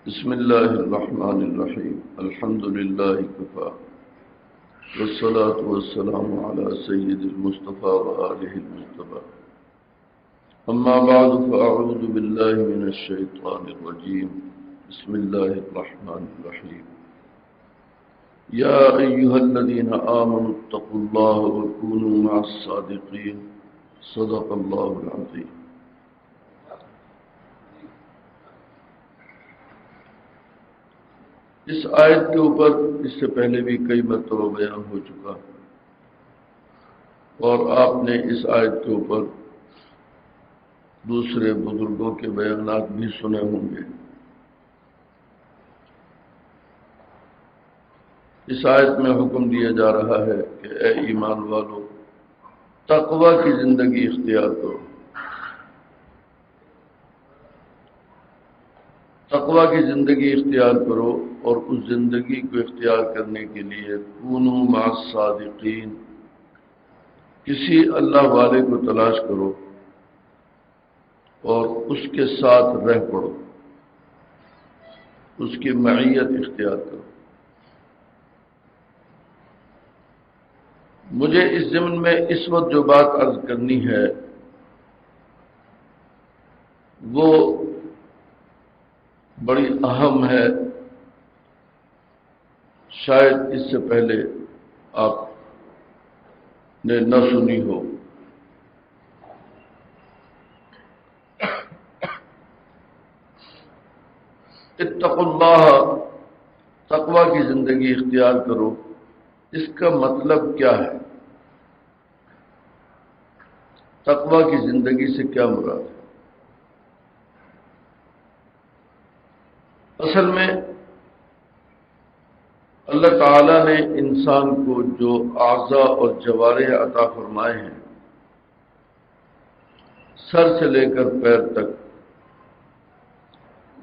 بسم اللہ الرحمن الرحیم الحمد للہ کفا والصلاة والسلام علی سید المصطفى وآلہ المصطفى اما بعد فاعوذ باللہ من الشیطان الرجیم بسم اللہ الرحمن الرحیم یا ایہا الذین آمنوا اتقوا اللہ وکونوا مع الصادقین صدق اللہ العظیم۔ اس آیت کے اوپر اس سے پہلے بھی کئی مرتبہ بیان ہو چکا اور آپ نے اس آیت کے اوپر دوسرے بزرگوں کے بیانات بھی سنے ہوں گے۔ اس آیت میں حکم دیا جا رہا ہے کہ اے ایمان والو، تقوی کی زندگی اختیار کرو۔ تقوی کی زندگی اختیار کرو اور اس زندگی کو اختیار کرنے کے لیے کونوا مع الصادقین، کسی اللہ والے کو تلاش کرو اور اس کے ساتھ رہ پڑو، اس کی معیت اختیار کرو۔ مجھے اس ضمن میں اس وقت جو بات عرض کرنی ہے وہ بڑی اہم ہے، شاید اس سے پہلے آپ نے نہ سنی ہو۔ اتقوا اللہ، تقوی کی زندگی اختیار کرو، اس کا مطلب کیا ہے؟ تقوی کی زندگی سے کیا مراد ہے؟ اصل میں اللہ تعالی نے انسان کو جو اعضاء اور جوارح عطا فرمائے ہیں، سر سے لے کر پیر تک،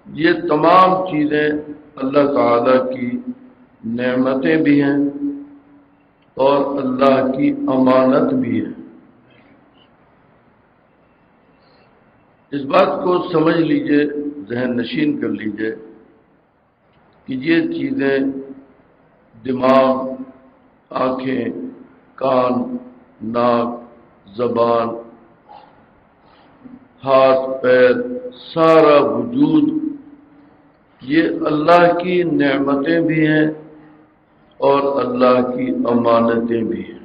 یہ تمام چیزیں اللہ تعالی کی نعمتیں بھی ہیں اور اللہ کی امانت بھی ہے۔ اس بات کو سمجھ لیجئے، ذہن نشین کر لیجئے کہ یہ چیزیں دماغ، آنکھیں، کان، ناک، زبان، ہاتھ، پیر، سارا وجود، یہ اللہ کی نعمتیں بھی ہیں اور اللہ کی امانتیں بھی ہیں۔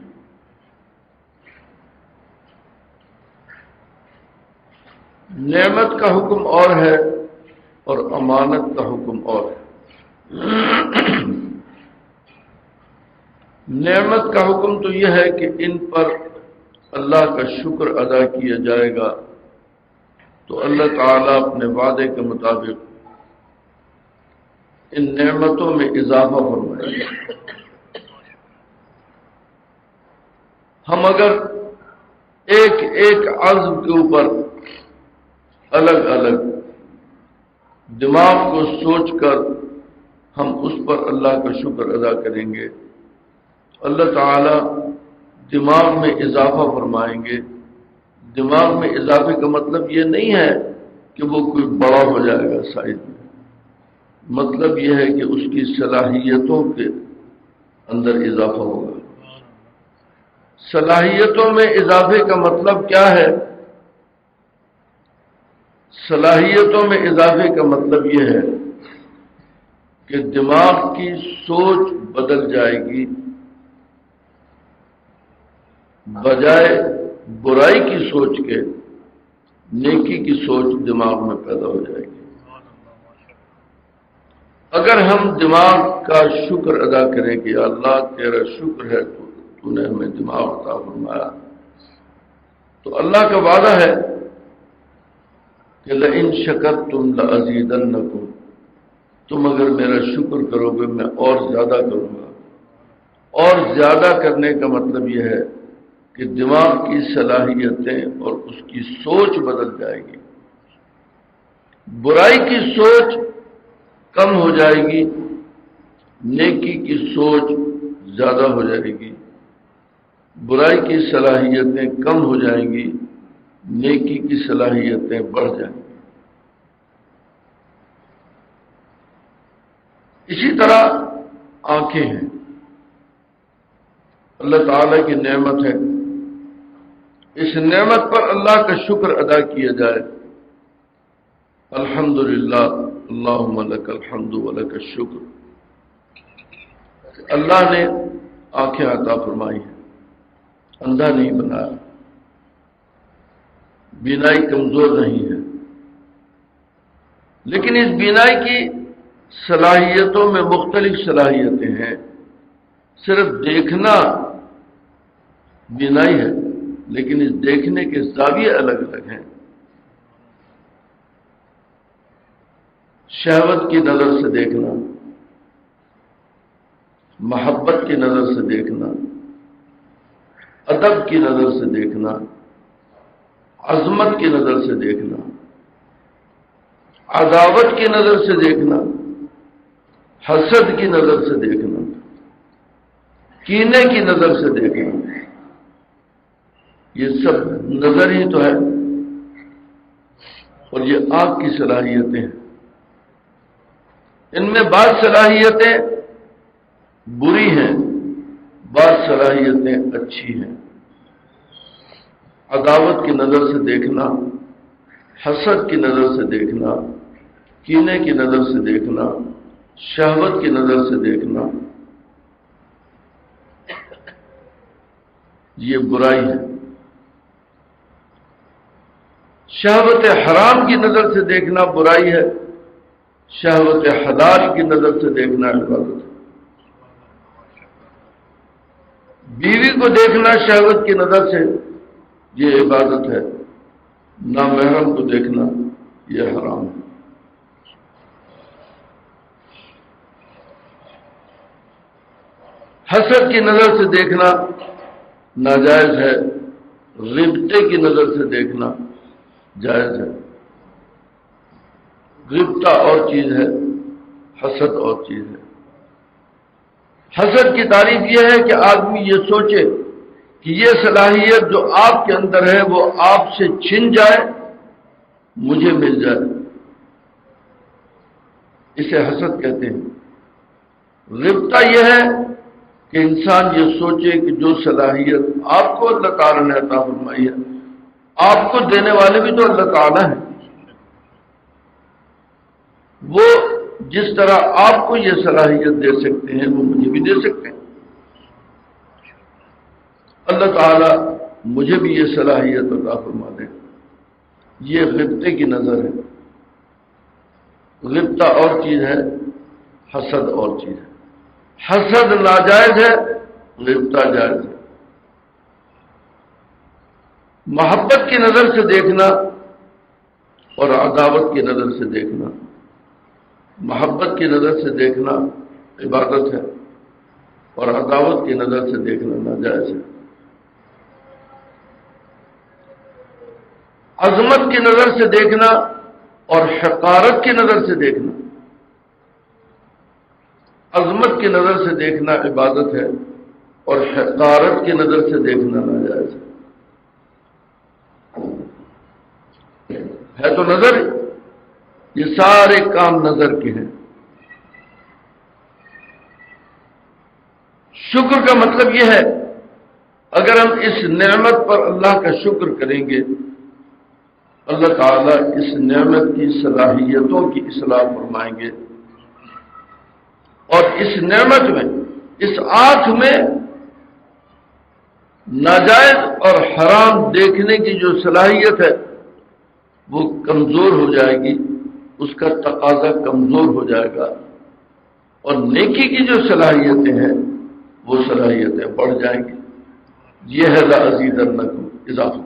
نعمت کا حکم اور ہے اور امانت کا حکم اور ہے۔ نعمت کا حکم تو یہ ہے کہ ان پر اللہ کا شکر ادا کیا جائے گا تو اللہ تعالیٰ اپنے وعدے کے مطابق ان نعمتوں میں اضافہ فرمائے گا۔ ہم اگر ایک ایک عضو کے اوپر الگ الگ دماغ کو سوچ کر ہم اس پر اللہ کا شکر ادا کریں گے، اللہ تعالی دماغ میں اضافہ فرمائیں گے۔ دماغ میں اضافے کا مطلب یہ نہیں ہے کہ وہ کوئی بڑا ہو جائے گا سائز میں، مطلب یہ ہے کہ اس کی صلاحیتوں کے اندر اضافہ ہوگا۔ صلاحیتوں میں اضافے کا مطلب کیا ہے؟ صلاحیتوں میں اضافے کا مطلب یہ ہے کہ دماغ کی سوچ بدل جائے گی، بجائے برائی کی سوچ کے نیکی کی سوچ دماغ میں پیدا ہو جائے گی۔ اگر ہم دماغ کا شکر ادا کریں کہ اللہ تیرا شکر ہے، تو نے ہمیں دماغ عطا فرمایا، تو اللہ کا وعدہ ہے کہ لئن شکرتم لأزیدنکم، تم اگر میرا شکر کرو گے میں اور زیادہ کروں گا۔ اور زیادہ کرنے کا مطلب یہ ہے کہ دماغ کی صلاحیتیں اور اس کی سوچ بدل جائے گی۔ برائی کی سوچ کم ہو جائے گی، نیکی کی سوچ زیادہ ہو جائے گی۔ برائی کی صلاحیتیں کم ہو جائیں گی، نیکی کی صلاحیتیں بڑھ جائیں گی۔ اسی طرح آنکھیں ہیں، اللہ تعالی کی نعمت ہے، اس نعمت پر اللہ کا شکر ادا کیا جائے۔ الحمدللہ اللہم لک الحمد ولک الشکر، اللہ نے آنکھیں عطا فرمائی ہیں، اندھا نہیں بنایا، بینائی کمزور نہیں ہے، لیکن اس بینائی کی صلاحیتوں میں مختلف صلاحیتیں ہیں۔ صرف دیکھنا بینائی ہے، لیکن اس دیکھنے کے زاویے الگ الگ ہیں۔ شہوت کی نظر سے دیکھنا، محبت کی نظر سے دیکھنا، ادب کی نظر سے دیکھنا، عظمت کی نظر سے دیکھنا، عداوت کی نظر سے دیکھنا، حسد کی نظر سے دیکھنا، کینے کی نظر سے دیکھنا، یہ سب نظر ہی تو ہے، اور یہ آنکھ کی صلاحیتیں ہیں۔ ان میں بعض صلاحیتیں بری ہیں، بعض صلاحیتیں اچھی ہیں۔ عداوت کی نظر سے دیکھنا، حسد کی نظر سے دیکھنا، کینے کی نظر سے دیکھنا، شہوت کی نظر سے دیکھنا، یہ برائی ہے۔ شہوت حرام کی نظر سے دیکھنا برائی ہے، شہوت حلال کی نظر سے دیکھنا عبادت ہے۔ بیوی کو دیکھنا شہوت کی نظر سے یہ عبادت ہے، نامحرم کو دیکھنا یہ حرام ہے۔ حسد کی نظر سے دیکھنا ناجائز ہے، غیبتے کی نظر سے دیکھنا جائز ہے۔ غیبتہ اور چیز ہے، حسد اور چیز ہے۔ حسد کی تعریف یہ ہے کہ آدمی یہ سوچے کہ یہ صلاحیت جو آپ کے اندر ہے وہ آپ سے چھن جائے، مجھے مل جائے، اسے حسد کہتے ہیں۔ غیبتہ یہ ہے کہ انسان یہ سوچے کہ جو صلاحیت آپ کو اللہ تعالیٰ نے عطا فرمائی ہے، آپ کو دینے والے بھی تو اللہ تعالیٰ ہیں، وہ جس طرح آپ کو یہ صلاحیت دے سکتے ہیں وہ مجھے بھی دے سکتے ہیں۔ اللہ تعالیٰ مجھے بھی یہ صلاحیت عطا فرما دے، یہ غبطے کی نظر ہے۔ غبطہ اور چیز ہے، حسد اور چیز ہے۔ حسد ناجائز ہے، غبطہ جائز ہے۔ محبت کی نظر سے دیکھنا اور عداوت کی نظر سے دیکھنا، محبت کی نظر سے دیکھنا عبادت ہے، اور عداوت کی نظر سے دیکھنا ناجائز ہے۔ عظمت کی نظر سے دیکھنا اور حقارت کی نظر سے دیکھنا، عظمت کی نظر سے دیکھنا عبادت ہے، اور حقارت کی نظر سے دیکھنا ناجائز ہے تو نظر، یہ سارے کام نظر کے ہیں۔ شکر کا مطلب یہ ہے، اگر ہم اس نعمت پر اللہ کا شکر کریں گے، اللہ تعالیٰ اس نعمت کی صلاحیتوں کی اصلاح فرمائیں گے، اور اس نعمت میں، اس آنکھ میں ناجائز اور حرام دیکھنے کی جو صلاحیت ہے وہ کمزور ہو جائے گی، اس کا تقاضا کمزور ہو جائے گا، اور نیکی کی جو صلاحیتیں ہیں وہ صلاحیتیں بڑھ جائیں گی۔ یہ ہے لَأَزِيدَنَّكُمْ اضافہ۔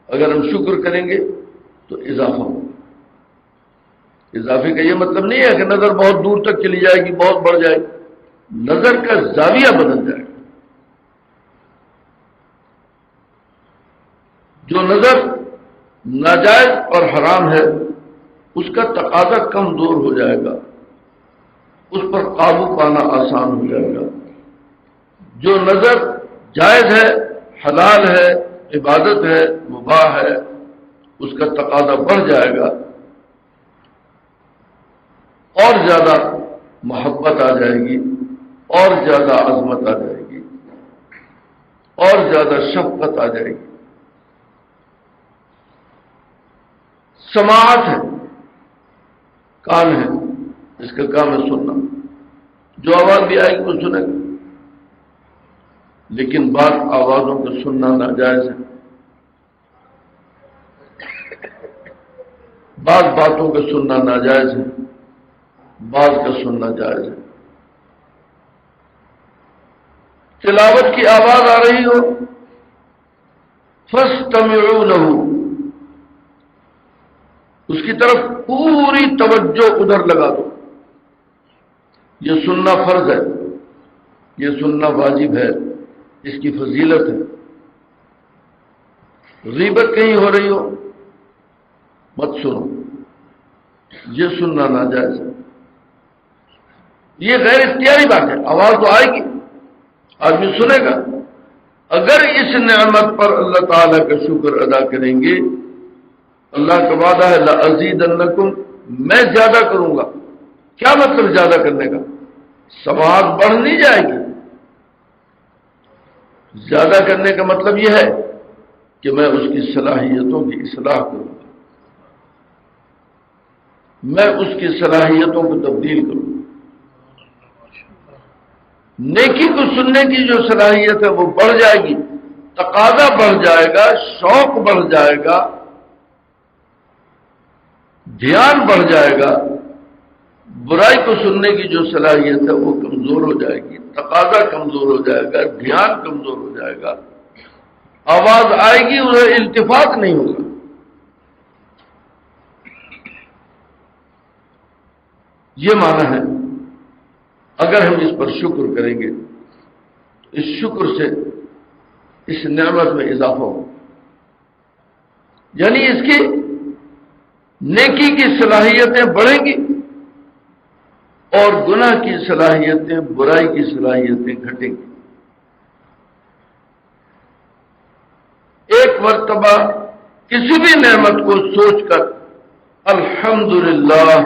اگر ہم شکر کریں گے تو اضافہ ہو۔ اضافے کا یہ مطلب نہیں ہے کہ نظر بہت دور تک چلی جائے گی، بہت بڑھ جائے گی، نظر کا زاویہ بدل جائے گا۔ جو نظر ناجائز اور حرام ہے اس کا تقاضا کمزور ہو جائے گا، اس پر قابو پانا آسان ہو جائے گا۔ جو نظر جائز ہے، حلال ہے، عبادت ہے، مباح ہے، اس کا تقاضا بڑھ جائے گا۔ اور زیادہ محبت آ جائے گی، اور زیادہ عظمت آ جائے گی، اور زیادہ شفقت آ جائے گی۔ سماعت ہے، کان ہے، اس کا کام ہے سننا، جو آواز بھی آئے گی وہ سنے گا، لیکن بعض آوازوں کو سننا ناجائز ہے، بعض باتوں کو سننا ناجائز ہے، بعض کا سننا جائز ہے۔ تلاوت کی آواز آ رہی ہو فاستمعوا له، اس کی طرف پوری توجہ ادھر لگا دو۔ یہ سننا فرض ہے، یہ سننا واجب ہے، اس کی فضیلت ہے۔ غیبت کہیں ہو رہی ہو مت سنو، یہ سننا ناجائز ہے۔ یہ غیر اختیاری بات ہے، آواز تو آئے گی، آدمی سنے گا۔ اگر اس نعمت پر اللہ تعالی کا شکر ادا کریں گے، اللہ کا وعدہ ہے لَأَزِيدَنَّكُمْ، میں زیادہ کروں گا۔ کیا مطلب زیادہ کرنے کا؟ سماعت بڑھ نہیں جائے گی۔ زیادہ کرنے کا مطلب یہ ہے کہ میں اس کی صلاحیتوں کی اصلاح کروں گا، میں اس کی صلاحیتوں کو تبدیل کروں گا۔ نیکی کو سننے کی جو صلاحیت ہے وہ بڑھ جائے گی، تقاضا بڑھ جائے گا، شوق بڑھ جائے گا، دھیان بڑھ جائے گا۔ برائی کو سننے کی جو صلاحیت ہے وہ کمزور ہو جائے گی، تقاضا کمزور ہو جائے گا، دھیان کمزور ہو جائے گا، آواز آئے گی ادھر التفات نہیں ہوگا۔ یہ معنی ہے اگر ہم اس پر شکر کریں گے تو اس شکر سے اس نعمت میں اضافہ ہو، یعنی اس کی نیکی کی صلاحیتیں بڑھیں گی اور گناہ کی صلاحیتیں، برائی کی صلاحیتیں گھٹیں گی۔ ایک مرتبہ کسی بھی نعمت کو سوچ کر الحمدللہ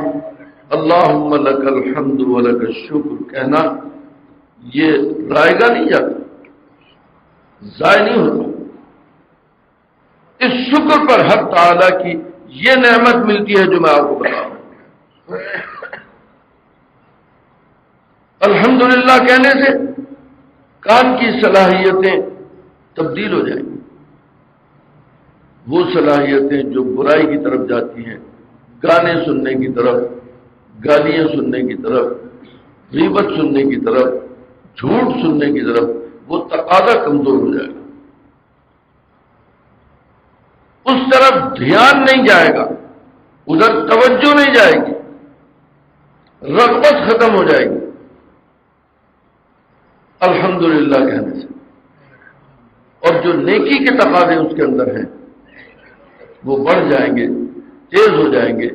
اللہم لک الحمد ولک الشکر کہنا، یہ رائے گا نہیں جاتا، ضائع نہیں ہوتا۔ اس شکر پر حق تعالی کی یہ نعمت ملتی ہے جو میں آپ کو بتا رہا ہوں۔ الحمدللہ کہنے سے کان کی صلاحیتیں تبدیل ہو جائیں گی، وہ صلاحیتیں جو برائی کی طرف جاتی ہیں، گانے سننے کی طرف، گالیاں سننے کی طرف، غیبت سننے کی طرف، جھوٹ سننے کی طرف، وہ تقاضا کمزور ہو جائے گا، اس طرف دھیان نہیں جائے گا، ادھر توجہ نہیں جائے گی، رغبت ختم ہو جائے گی الحمدللہ کہنے سے۔ اور جو نیکی کے تقاضے اس کے اندر ہیں وہ بڑھ جائیں گے، تیز ہو جائیں گے،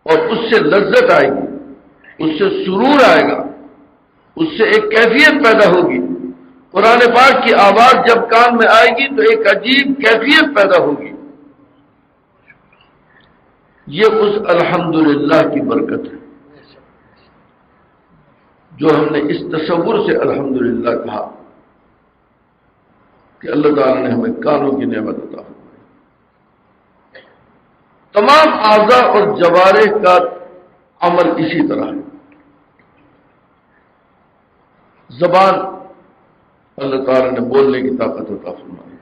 اور اس سے لذت آئے گی، اس سے سرور آئے گا، اس سے ایک کیفیت پیدا ہوگی۔ قرآن پاک کی آواز جب کان میں آئے گی تو ایک عجیب کیفیت پیدا ہوگی۔ یہ اس الحمدللہ کی برکت ہے جو ہم نے اس تصور سے الحمدللہ کہا کہ اللہ تعالیٰ نے ہمیں کانوں کی نعمت عطا فرمائی۔ تمام اعضاء اور جوارح کا عمل اسی طرح ہے۔ زبان اللہ تعالیٰ نے بولنے کی طاقت عطا فرمائی۔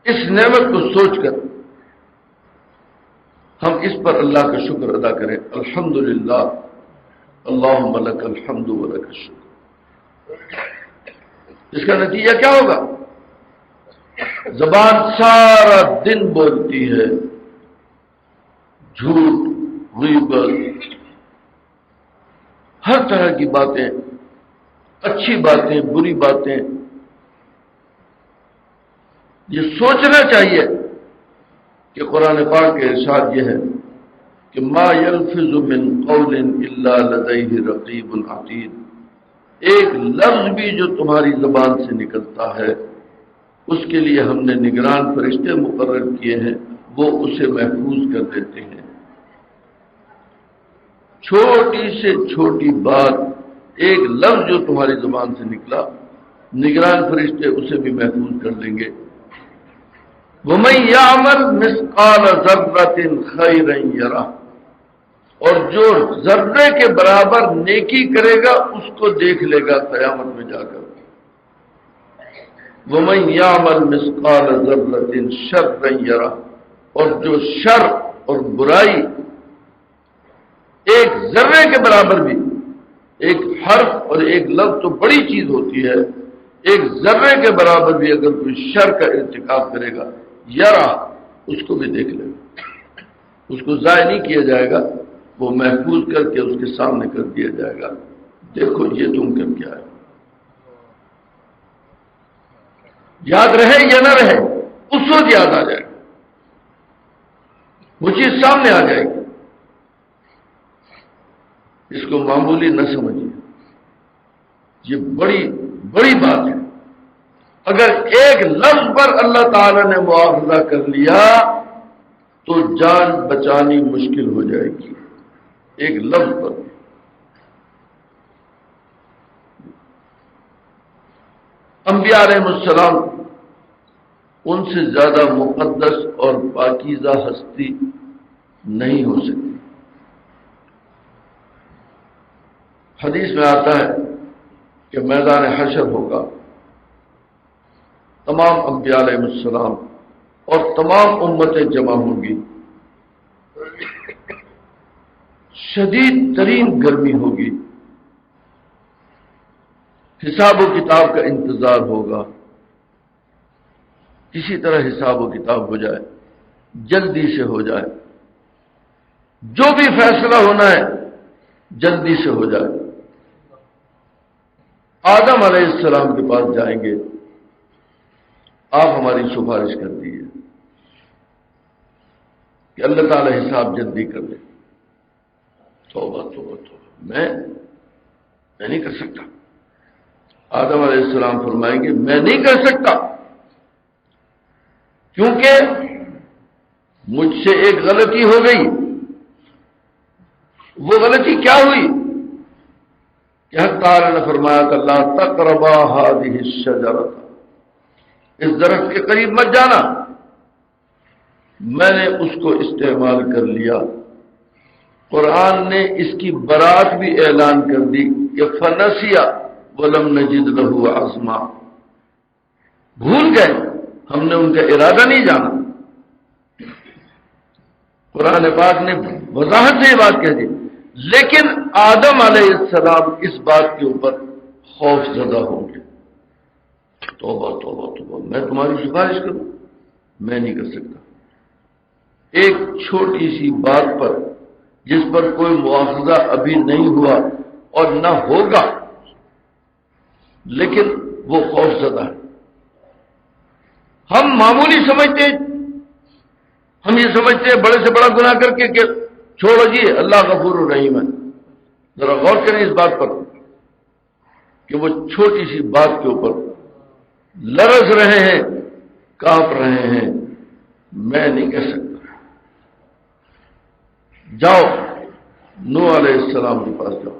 اس نعمت کو سوچ کر ہم اس پر اللہ کا شکر ادا کریں، الحمدللہ اللہم لک الحمد ولک الشکر۔ اس کا نتیجہ کیا ہوگا؟ زبان سارا دن بولتی ہے، جھوٹ، غیبت، ہر طرح کی باتیں، اچھی باتیں، بری باتیں۔ یہ سوچنا چاہیے کہ قرآن پاک کے ارشاد یہ ہے کہ ما یلفظ من قول الا لدیہ رقیب عتید، ایک لفظ بھی جو تمہاری زبان سے نکلتا ہے اس کے لیے ہم نے نگران فرشتے مقرر کیے ہیں، وہ اسے محفوظ کر دیتے ہیں۔ چھوٹی سے چھوٹی بات، ایک لفظ جو تمہاری زبان سے نکلا، نگران فرشتے اسے بھی محفوظ کر لیں گے۔ وَمَن يَعْمَلْ مِثْقَالَ ذَرَّةٍ خَيْرًا يَرَهُ، اور جو ذرے کے برابر نیکی کرے گا اس کو دیکھ لے گا قیامت میں جا کر۔ وَمَن يَعْمَلْ مِثْقَالَ ذَرَّةٍ شَرًّا يَرَهُ، اور جو شر اور برائی ایک ذرے کے برابر بھی، ایک حرف اور ایک لفظ تو بڑی چیز ہوتی ہے، ایک ذرے کے برابر بھی اگر کوئی شر کا ارتکاب کرے گا، یرا، اس کو بھی دیکھ لے گا، اس کو ضائع نہیں کیا جائے گا، وہ محفوظ کر کے اس کے سامنے کر دیا جائے گا، دیکھو یہ تم کر کیا ہے۔ یاد رہے یا نہ رہے، اس وقت یاد آ جائے گا، وہ چیز سامنے آ جائے گی۔ اس کو معمولی نہ سمجھیے، یہ بڑی بڑی بات ہے۔ اگر ایک لفظ پر اللہ تعالی نے مواخذہ کر لیا تو جان بچانی مشکل ہو جائے گی، ایک لفظ پر۔ انبیاء علیہ السلام ان سے زیادہ مقدس اور پاکیزہ ہستی نہیں ہو سکتی۔ حدیث میں آتا ہے کہ میدان حشر ہوگا، تمام انبیاء علیہ السلام اور تمام امتیں جمع ہوں گی، شدید ترین گرمی ہوگی، حساب و کتاب کا انتظار ہوگا، کسی طرح حساب و کتاب ہو جائے، جلدی سے ہو جائے، جو بھی فیصلہ ہونا ہے جلدی سے ہو جائے۔ آدم علیہ السلام کے پاس جائیں گے، آپ ہماری سفارش کر دیجیے کہ اللہ تعالی حساب جلدی کر لے۔ توبہ توبہ توبہ، میں نہیں کر سکتا۔ آدم علیہ السلام فرمائیں گے میں نہیں کر سکتا، کیونکہ مجھ سے ایک غلطی ہو گئی۔ وہ غلطی کیا ہوئی کہ حق تعالی نے فرمایا کہ لا تقربا هذه الشجرة، اس درخت کے قریب مت جانا۔ میں نے اس کو استعمال کر لیا، قرآن نے اس کی برات بھی اعلان کر دی کہ فنسیا ولم نجد له عزما، بھول گئے، ہم نے ان کا ارادہ نہیں جانا۔ قرآن پاک نے وضاحت سے یہ بات کہہ دی، لیکن آدم علیہ السلام اس بات کے اوپر خوف زدہ ہوں گے۔ توبہ توبہ توبہ، میں تمہاری سفارش کروں؟ میں نہیں کر سکتا۔ ایک چھوٹی سی بات پر جس پر کوئی مواخذہ ابھی نہیں ہوا اور نہ ہوگا، لیکن وہ خوف زدہ ہے۔ ہم معمولی سمجھتے ہیں، ہم یہ سمجھتے ہیں بڑے سے بڑا گناہ کر کے کہ چھوڑو جی اللہ غفور الرحیم ہے۔ ذرا غور کریں اس بات پر کہ وہ چھوٹی سی بات کے اوپر لرز رہے ہیں، کانپ رہے ہیں، میں نہیں کہہ سکتا۔ جاؤ نوح علیہ السلام کے پاس جاؤ،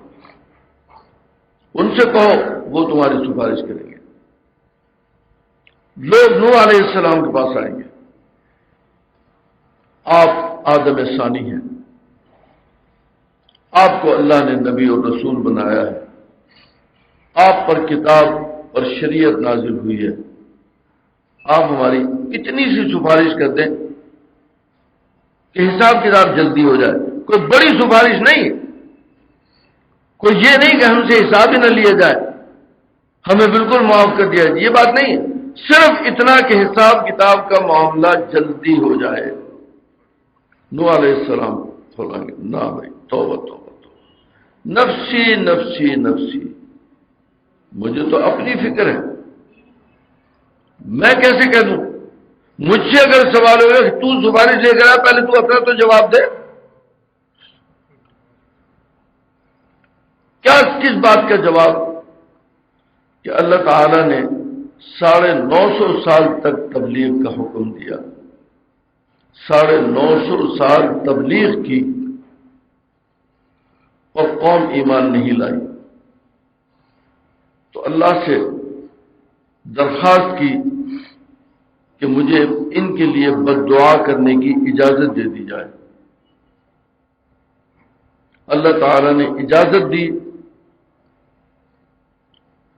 ان سے کہو وہ تمہاری سفارش کریں گے۔ لوگ نوح علیہ السلام کے پاس آئیں گے، آپ آدم ثانی ہیں، آپ کو اللہ نے نبی اور رسول بنایا ہے، آپ پر کتاب اور شریعت نازل ہوئی ہے، آپ ہماری اتنی سی سفارش کر دیں کہ حساب کتاب جلدی ہو جائے۔ کوئی بڑی سفارش نہیں، کوئی یہ نہیں کہ ہم سے حساب ہی نہ لیا جائے، ہمیں بالکل معاف کر دیا جائے، یہ بات نہیں ہے، صرف اتنا کہ حساب کتاب کا معاملہ جلدی ہو جائے۔ نوح علیہ السلام فرمائیں گے نہ بھائی، توبہ توبہ توبہ، نفسی نفسی نفسی، مجھے تو اپنی فکر ہے، میں کیسے کہہ دوں؟ مجھ سے اگر سوال ہوگا کہ تو سفارش لے کر آ، پہلے تو اپنا تو جواب دے، کیا کس بات کا جواب؟ کہ اللہ تعالی نے 950 سال تک تبلیغ کا حکم دیا، 950 سال تبلیغ کی، اور قوم ایمان نہیں لائی، تو اللہ سے درخواست کی کہ مجھے ان کے لیے بد دعا کرنے کی اجازت دے دی جائے۔ اللہ تعالی نے اجازت دی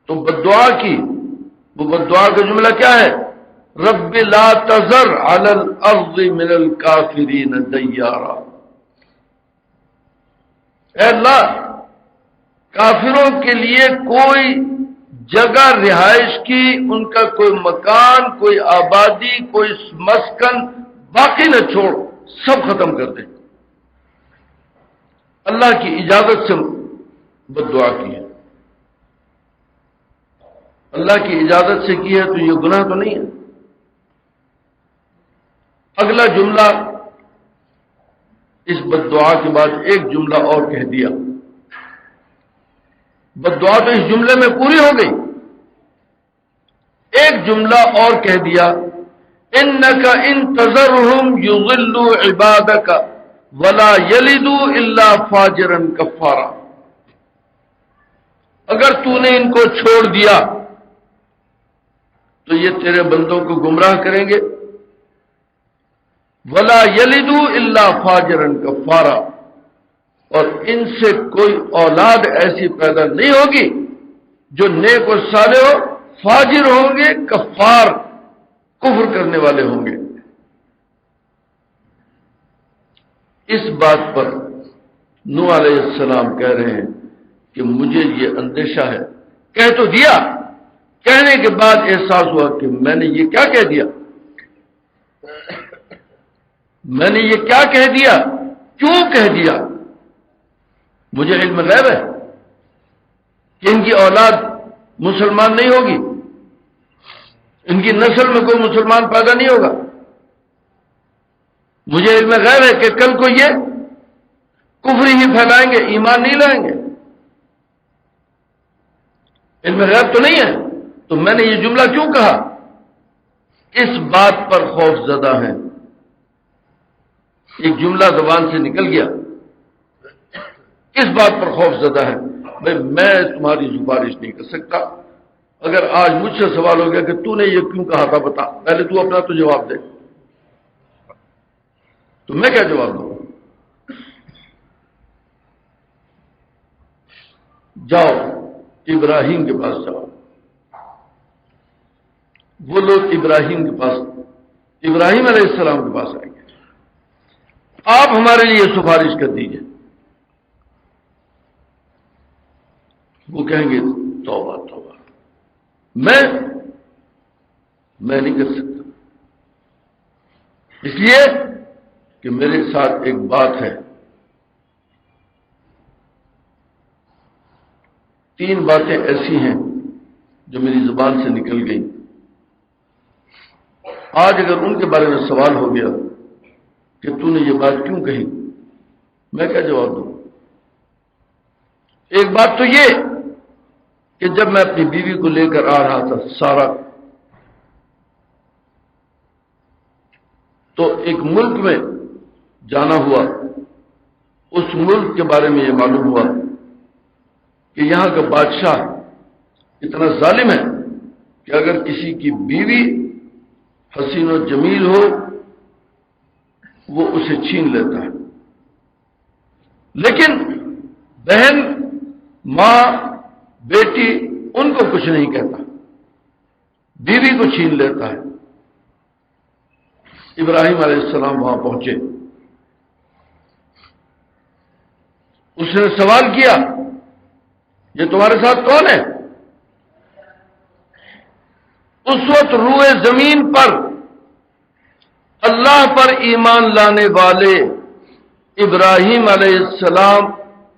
تو بد دعا کی۔ وہ بد دعا کا جملہ کیا ہے؟ رب لا تذر علی الارض من الکافرین دیارا، اے اللہ کافروں کے لیے کوئی جگہ رہائش کی، ان کا کوئی مکان، کوئی آبادی، کوئی مسکن باقی نہ چھوڑ، سب ختم کر دے۔ اللہ کی اجازت سے بد دعا کی ہے، اللہ کی اجازت سے کی ہے تو یہ گناہ تو نہیں ہے۔ اگلا جملہ اس بد دعا کے بعد ایک جملہ اور کہہ دیا۔ بد دعا تو اس جملے میں پوری ہو گئی، ایک جملہ اور کہہ دیا، انک ان تذرہم یضلوا عبادک ولا یلدوا الا فاجرا کفارا، اگر تو نے ان کو چھوڑ دیا تو یہ تیرے بندوں کو گمراہ کریں گے، ولا یلدوا الا فاجرا کفارا، اور ان سے کوئی اولاد ایسی پیدا نہیں ہوگی جو نیک اور صالح ہو، فاجر ہوں گے، کفار کفر کرنے والے ہوں گے۔ اس بات پر نوح علیہ السلام کہہ رہے ہیں کہ مجھے یہ اندیشہ ہے، کہہ تو دیا، کہنے کے بعد احساس ہوا کہ میں نے یہ کیا کہہ دیا، میں نے یہ کیا کہہ دیا، کیوں کہہ دیا؟ مجھے علم غیب ہے کہ ان کی اولاد مسلمان نہیں ہوگی، ان کی نسل میں کوئی مسلمان پیدا نہیں ہوگا۔ مجھے علم غیب ہے کہ کل کو یہ کفر ہی پھیلائیں گے، ایمان نہیں لائیں گے۔ علم غیب تو نہیں ہے، تو میں نے یہ جملہ کیوں کہا؟ اس بات پر خوف زدہ ہیں۔ ایک جملہ زبان سے نکل گیا، اس بات پر خوف زدہ ہے۔ بھائی میں تمہاری سفارش نہیں کر سکتا، اگر آج مجھ سے سوال ہو گیا کہ تو نے یہ کیوں کہا تھا بتا، پہلے تو اپنا تو جواب دے، تو میں کیا جواب دوں؟ جاؤ ابراہیم کے پاس جاؤ، وہ لوگ ابراہیم کے پاس، ابراہیم علیہ السلام کے پاس آئیں گے، آپ ہمارے لیے سفارش کر دیجئے۔ وہ کہیں گے توبہ توبہ، میں نہیں کر سکتا، اس لیے کہ میرے ساتھ ایک بات ہے، 3 باتیں ایسی ہیں جو میری زبان سے نکل گئیں، آج اگر ان کے بارے میں سوال ہو گیا کہ تو نے یہ بات کیوں کہی، میں کیا جواب دوں؟ ایک بات تو یہ کہ جب میں اپنی بیوی کو لے کر آ رہا تھا سارا، تو ایک ملک میں جانا ہوا، اس ملک کے بارے میں یہ معلوم ہوا کہ یہاں کا بادشاہ اتنا ظالم ہے کہ اگر کسی کی بیوی حسین و جمیل ہو وہ اسے چھین لیتا ہے، لیکن بہن، ماں، بیٹی ان کو کچھ نہیں کہتا، بیوی کو چھین لیتا ہے۔ ابراہیم علیہ السلام وہاں پہنچے، اس نے سوال کیا یہ تمہارے ساتھ کون ہے؟ اس وقت روئے زمین پر اللہ پر ایمان لانے والے ابراہیم علیہ السلام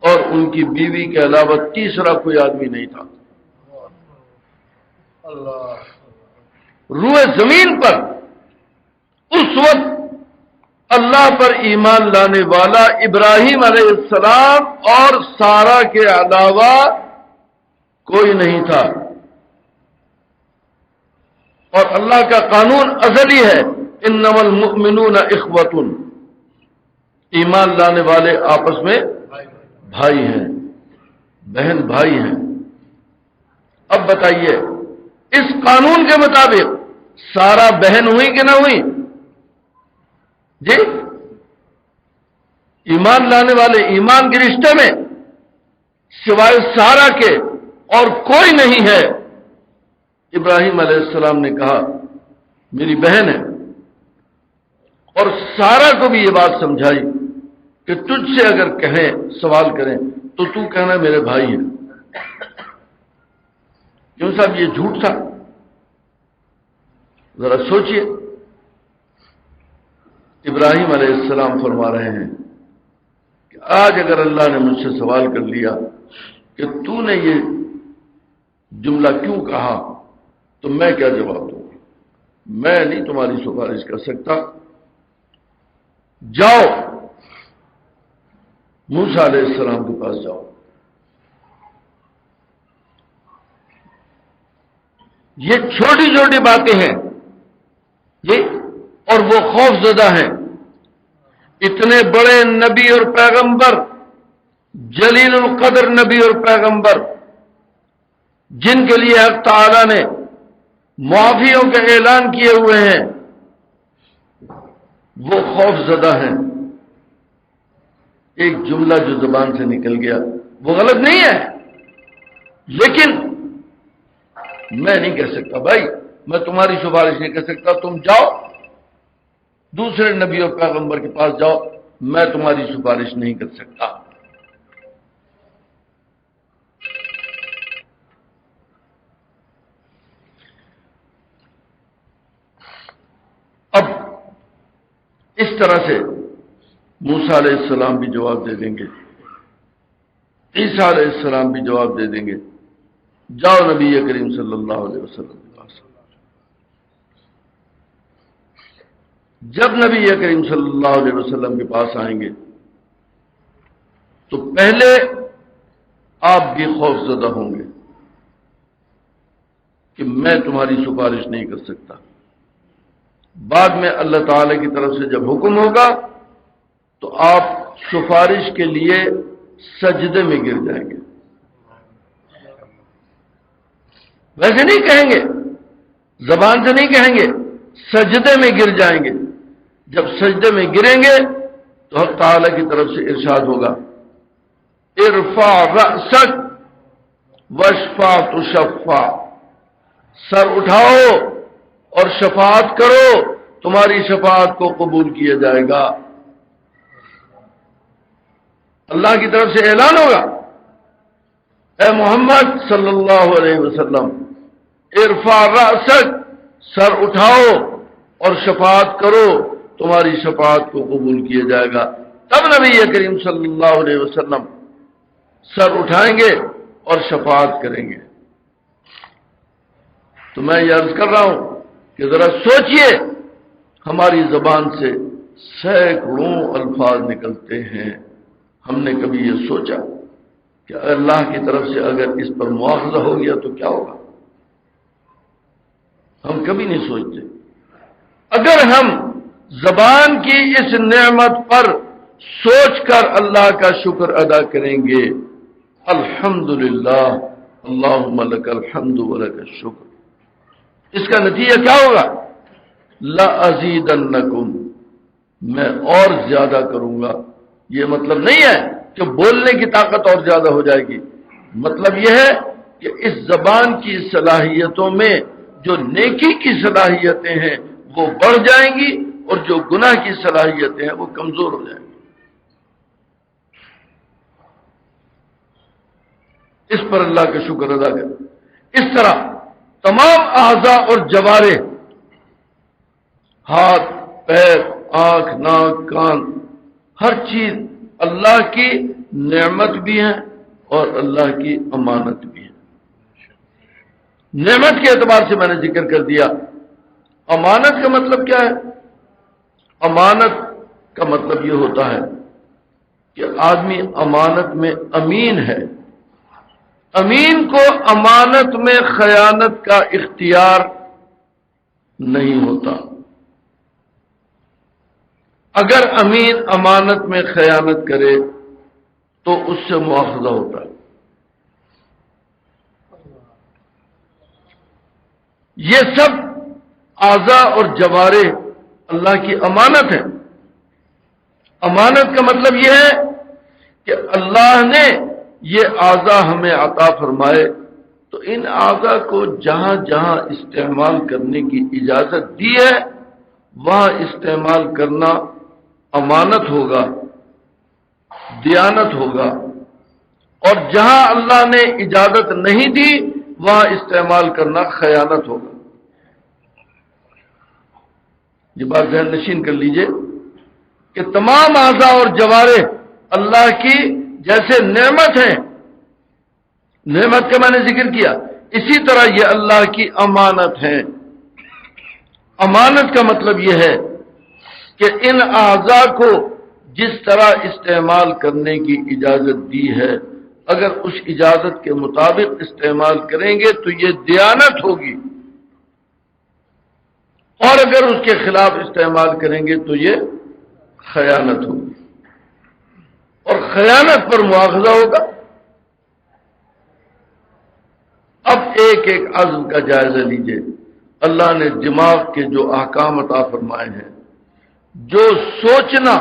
اور ان کی بیوی کے علاوہ تیسرا کوئی آدمی نہیں تھا۔ روئے زمین پر اس وقت اللہ پر ایمان لانے والا ابراہیم علیہ السلام اور سارا کے علاوہ کوئی نہیں تھا، اور اللہ کا قانون ازلی ہے، انما المؤمنون اخوۃ، ایمان لانے والے آپس میں بھائی ہیں، بہن بھائی ہیں۔ اب بتائیے اس قانون کے مطابق سارا بہن ہوئی کہ نہ ہوئی؟ جی، ایمان لانے والے ایمان کے رشتے میں سوائے سارا کے اور کوئی نہیں ہے۔ ابراہیم علیہ السلام نے کہا میری بہن ہے، اور سارا کو بھی یہ بات سمجھائی کہ تجھ سے اگر کہیں، سوال کریں تو کہنا میرے بھائی ہیں۔ کیوں صاحب یہ جھوٹ تھا؟ ذرا سوچئے۔ ابراہیم علیہ السلام فرما رہے ہیں کہ آج اگر اللہ نے مجھ سے سوال کر لیا کہ تو نے یہ جملہ کیوں کہا تو میں کیا جواب دوں گا؟ میں نہیں تمہاری سفارش کر سکتا۔ جاؤ موسیٰ علیہ السلام کے پاس جاؤ۔ یہ چھوٹی چھوٹی باتیں ہیں یہ، اور وہ خوف زدہ ہیں۔ اتنے بڑے نبی اور پیغمبر، جلیل القدر نبی اور پیغمبر، جن کے لیے حق تعالی نے معافیوں کے اعلان کیے ہوئے ہیں، وہ خوف زدہ ہیں۔ ایک جملہ جو زبان سے نکل گیا وہ غلط نہیں ہے، لیکن میں نہیں کہہ سکتا بھائی، میں تمہاری سفارش نہیں کر سکتا، تم جاؤ دوسرے نبی اور پیغمبر کے پاس جاؤ، میں تمہاری سفارش نہیں کر سکتا۔ اب اس طرح سے موسیٰ علیہ السلام بھی جواب دے دیں گے، عیسیٰ علیہ السلام بھی جواب دے دیں گے۔ جاؤ نبی کریم صلی اللہ علیہ وسلم کے پاس۔ جب نبی کریم صلی اللہ علیہ وسلم کے پاس آئیں گے تو پہلے آپ بھی خوف زدہ ہوں گے کہ میں تمہاری سفارش نہیں کر سکتا۔ بعد میں اللہ تعالی کی طرف سے جب حکم ہوگا تو آپ سفارش کے لیے سجدے میں گر جائیں گے۔ ویسے نہیں کہیں گے، زبان سے نہیں کہیں گے، سجدے میں گر جائیں گے۔ جب سجدے میں گریں گے تو حق تعالی کی طرف سے ارشاد ہوگا ارفع رأسک واشفع تشفع، سر اٹھاؤ اور شفاعت کرو، تمہاری شفاعت کو قبول کیا جائے گا۔ اللہ کی طرف سے اعلان ہوگا اے محمد صلی اللہ علیہ وسلم ارفع رأسک، سر اٹھاؤ اور شفاعت کرو، تمہاری شفاعت کو قبول کیا جائے گا۔ تب نبی کریم صلی اللہ علیہ وسلم سر اٹھائیں گے اور شفاعت کریں گے۔ تو میں یہ عرض کر رہا ہوں کہ ذرا سوچئے، ہماری زبان سے سینکڑوں الفاظ نکلتے ہیں، ہم نے کبھی یہ سوچا کہ اللہ کی طرف سے اگر اس پر مواخذہ ہو گیا تو کیا ہوگا؟ ہم کبھی نہیں سوچتے۔ اگر ہم زبان کی اس نعمت پر سوچ کر اللہ کا شکر ادا کریں گے، الحمدللہ اللہم لک الحمد ولک الشکر، اس کا نتیجہ کیا ہوگا؟ لَأَزِيدَنَّكُمْ، میں اور زیادہ کروں گا۔ یہ مطلب نہیں ہے کہ بولنے کی طاقت اور زیادہ ہو جائے گی، مطلب یہ ہے کہ اس زبان کی صلاحیتوں میں جو نیکی کی صلاحیتیں ہیں وہ بڑھ جائیں گی، اور جو گناہ کی صلاحیتیں ہیں وہ کمزور ہو جائیں گی۔ اس پر اللہ کا شکر ادا کریں۔ اس طرح تمام اعضاء اور جوارح، ہاتھ، پیر، آنکھ، ناک، کان، ہر چیز اللہ کی نعمت بھی ہے اور اللہ کی امانت بھی ہے۔ نعمت کے اعتبار سے میں نے ذکر کر دیا۔ امانت کا مطلب کیا ہے؟ امانت کا مطلب یہ ہوتا ہے کہ آدمی امانت میں امین ہے۔ امین کو امانت میں خیانت کا اختیار نہیں ہوتا۔ اگر امین امانت میں خیانت کرے تو اس سے مواخذہ ہوتا ہے۔ یہ سب اعضاء اور جوارح اللہ کی امانت ہے۔ امانت کا مطلب یہ ہے کہ اللہ نے یہ اعضاء ہمیں عطا فرمائے تو ان اعضاء کو جہاں جہاں استعمال کرنے کی اجازت دی ہے وہاں استعمال کرنا امانت ہوگا، دیانت ہوگا، اور جہاں اللہ نے اجازت نہیں دی وہاں استعمال کرنا خیانت ہوگا۔ یہ بات ذہن نشین کر لیجئے کہ تمام اعضاء اور جوارح اللہ کی جیسے نعمت ہیں، نعمت کا میں نے ذکر کیا، اسی طرح یہ اللہ کی امانت ہے۔ امانت کا مطلب یہ ہے کہ ان اعضاء کو جس طرح استعمال کرنے کی اجازت دی ہے اگر اس اجازت کے مطابق استعمال کریں گے تو یہ دیانت ہوگی، اور اگر اس کے خلاف استعمال کریں گے تو یہ خیانت ہوگی، اور خیانت پر مواخذہ ہوگا۔ اب ایک ایک عزم کا جائزہ لیجئے۔ اللہ نے دماغ کے جو احکام عطا فرمائے ہیں، جو سوچنا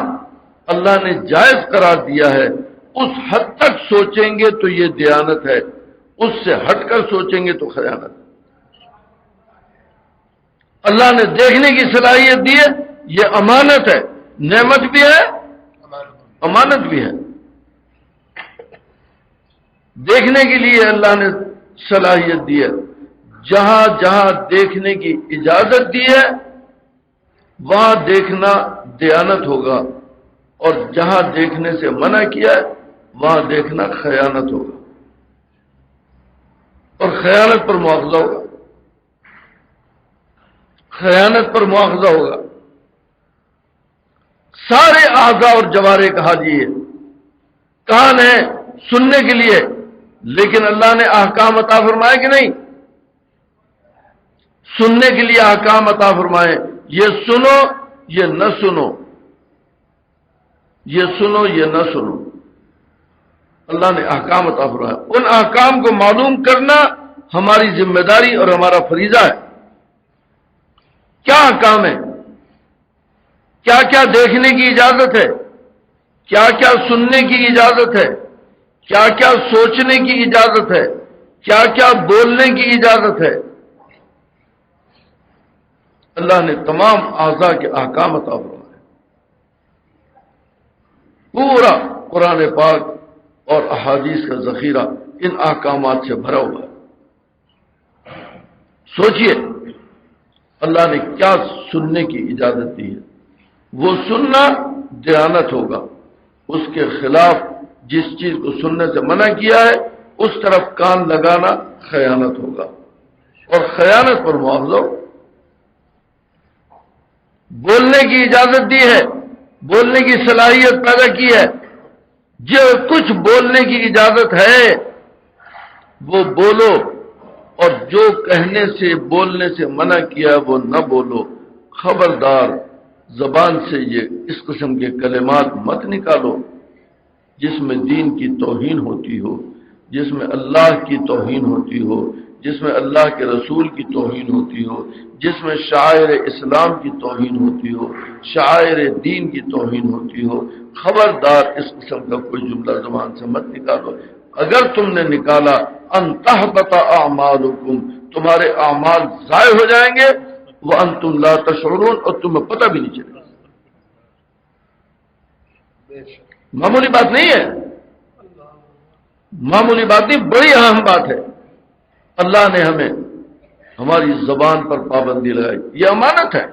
اللہ نے جائز قرار دیا ہے اس حد تک سوچیں گے تو یہ دیانت ہے، اس سے ہٹ کر سوچیں گے تو خیانت۔ اللہ نے دیکھنے کی صلاحیت دی ہے، یہ امانت ہے، نعمت بھی ہے، امانت بھی ہے۔ دیکھنے کے لیے اللہ نے صلاحیت دی ہے، جہاں جہاں دیکھنے کی اجازت دی ہے وہاں دیکھنا دیانت ہوگا، اور جہاں دیکھنے سے منع کیا ہے وہاں دیکھنا خیانت ہوگا، اور خیانت پر مواخذہ ہوگا، خیانت پر مواخذہ ہوگا۔ سارے اعضاء اور جوارح کا حال یہ ہے، کان ہے سننے کے لیے، لیکن اللہ نے احکام عطا فرمائے کہ نہیں؟ سننے کے لیے احکام عطا فرمائے، یہ سنو یہ نہ سنو، یہ سنو یہ نہ سنو، اللہ نے احکام عطا فرمائے۔ ان احکام کو معلوم کرنا ہماری ذمہ داری اور ہمارا فریضہ ہے۔ کیا احکام ہے؟ کیا کیا دیکھنے کی اجازت ہے؟ کیا کیا سننے کی اجازت ہے؟ کیا کیا سوچنے کی اجازت ہے؟ کیا کیا بولنے کی اجازت ہے؟ اللہ نے تمام اعضاء کے احکام عطا فرمائے۔ پورا قرآن پاک اور احادیث کا ذخیرہ ان احکامات سے بھرا ہوا ہے۔ سوچئے اللہ نے کیا سننے کی اجازت دی ہے، وہ سننا دیانت ہوگا، اس کے خلاف جس چیز کو سننے سے منع کیا ہے اس طرف کان لگانا خیانت ہوگا، اور خیانت پر مواخذہ ہوگا۔ بولنے کی اجازت دی ہے، بولنے کی صلاحیت پیدا کی ہے، جو کچھ بولنے کی اجازت ہے وہ بولو، اور جو کہنے سے بولنے سے منع کیا وہ نہ بولو۔ خبردار زبان سے یہ اس قسم کے کلمات مت نکالو جس میں دین کی توہین ہوتی ہو، جس میں اللہ کی توہین ہوتی ہو، جس میں اللہ کے رسول کی توہین ہوتی ہو، جس میں شاعر اسلام کی توہین ہوتی ہو، شاعر دین کی توہین ہوتی ہو۔ خبردار اس قسم کا کوئی جملہ زبان سے مت نکالو۔ اگر تم نے نکالا ان تحبط اعمالکم، تمہارے اعمال ضائع ہو جائیں گے، وانتم لا تشعرون، اور تمہیں پتہ بھی نہیں چلے گا۔ معمولی بات نہیں ہے، معمولی بات نہیں، بڑی اہم بات ہے۔ اللہ نے ہمیں ہماری زبان پر پابندی لگائی، یہ امانت ہے،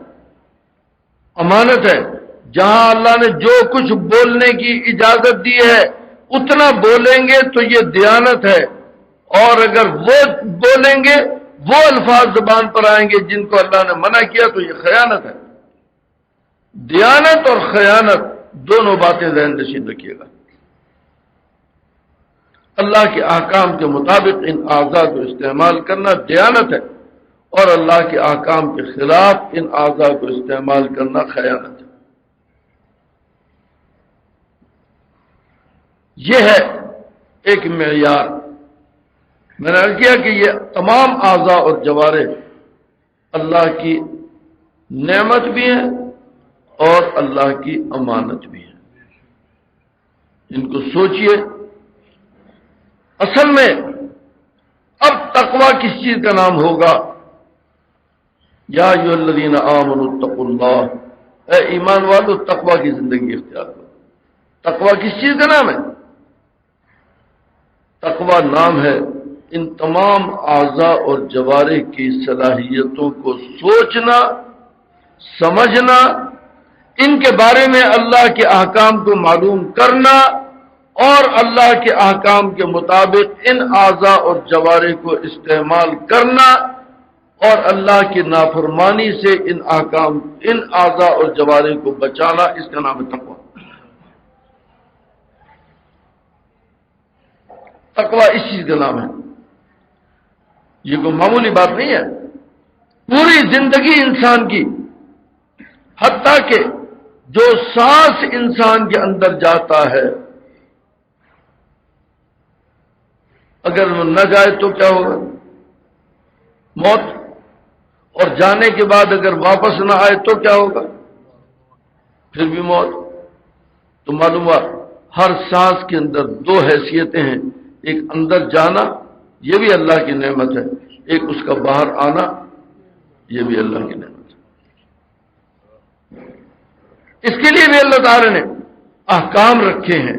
امانت ہے۔ جہاں اللہ نے جو کچھ بولنے کی اجازت دی ہے اتنا بولیں گے تو یہ دیانت ہے، اور اگر وہ بولیں گے، وہ الفاظ زبان پر آئیں گے جن کو اللہ نے منع کیا تو یہ خیانت ہے۔ دیانت اور خیانت دونوں باتیں ذہن نشین رکھیے گا۔ اللہ کے احکام کے مطابق ان اعضاء کو استعمال کرنا دیانت ہے، اور اللہ کے احکام کے خلاف ان اعضاء کو استعمال کرنا خیانت ہے۔ یہ ہے ایک معیار۔ میں نے عرض کیا کہ یہ تمام اعضاء اور جوارح اللہ کی نعمت بھی ہیں اور اللہ کی امانت بھی ہے۔ ان کو سوچئے، اصل میں اب تقوی کس چیز کا نام ہوگا؟ یا ایھا الذین آمنوا اتقوا اللہ، اے ایمان والو تقوی کی زندگی اختیار کرو۔ تقوی کس چیز کا نام ہے؟ تقوی نام ہے ان تمام اعضاء اور جوارح کی صلاحیتوں کو سوچنا، سمجھنا، ان کے بارے میں اللہ کے احکام کو معلوم کرنا اور اللہ کے احکام کے مطابق ان اعضاء اور جوارح کو استعمال کرنا اور اللہ کی نافرمانی سے ان اعضاء اور جوارح کو بچانا، اس کا نام ہے تقوی۔ تقوی اس چیز کا نام ہے۔ یہ کوئی معمولی بات نہیں ہے۔ پوری زندگی انسان کی، حتیٰ کہ جو سانس انسان کے اندر جاتا ہے، اگر وہ نہ جائے تو کیا ہوگا؟ موت۔ اور جانے کے بعد اگر واپس نہ آئے تو کیا ہوگا؟ پھر بھی موت۔ تو معلوم ہوا ہر سانس کے اندر دو حیثیتیں ہیں، ایک اندر جانا، یہ بھی اللہ کی نعمت ہے، ایک اس کا باہر آنا، یہ بھی اللہ کی نعمت ہے۔ اس کے لیے بھی اللہ تعالی نے احکام رکھے ہیں،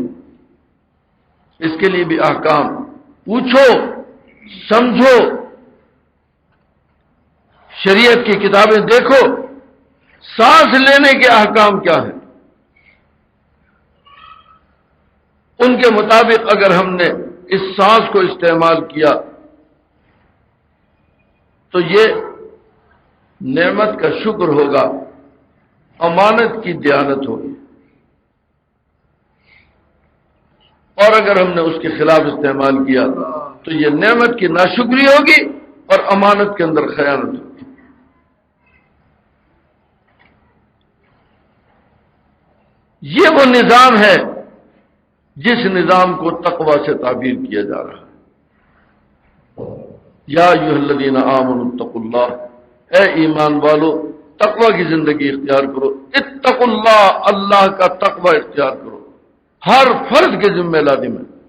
اس کے لیے بھی احکام۔ پوچھو، سمجھو، شریعت کی کتابیں دیکھو، سانس لینے کے احکام کیا ہیں، ان کے مطابق اگر ہم نے اس سانس کو استعمال کیا تو یہ نعمت کا شکر ہوگا، امانت کی دیانت ہوگی، اور اگر ہم نے اس کے خلاف استعمال کیا تو یہ نعمت کی ناشکری ہوگی اور امانت کے اندر خیانت ہوگی۔ یہ وہ نظام ہے جس نظام کو تقوی سے تعبیر کیا جا رہا ہے۔ یا ایھا الذین آمنوا اتقوا اللہ، اے ایمان والو تقوی کی زندگی اختیار کرو۔ اتقوا اللہ، اللہ کا تقوی اختیار کرو، ہر فرض کے ذمہ لازم ہے۔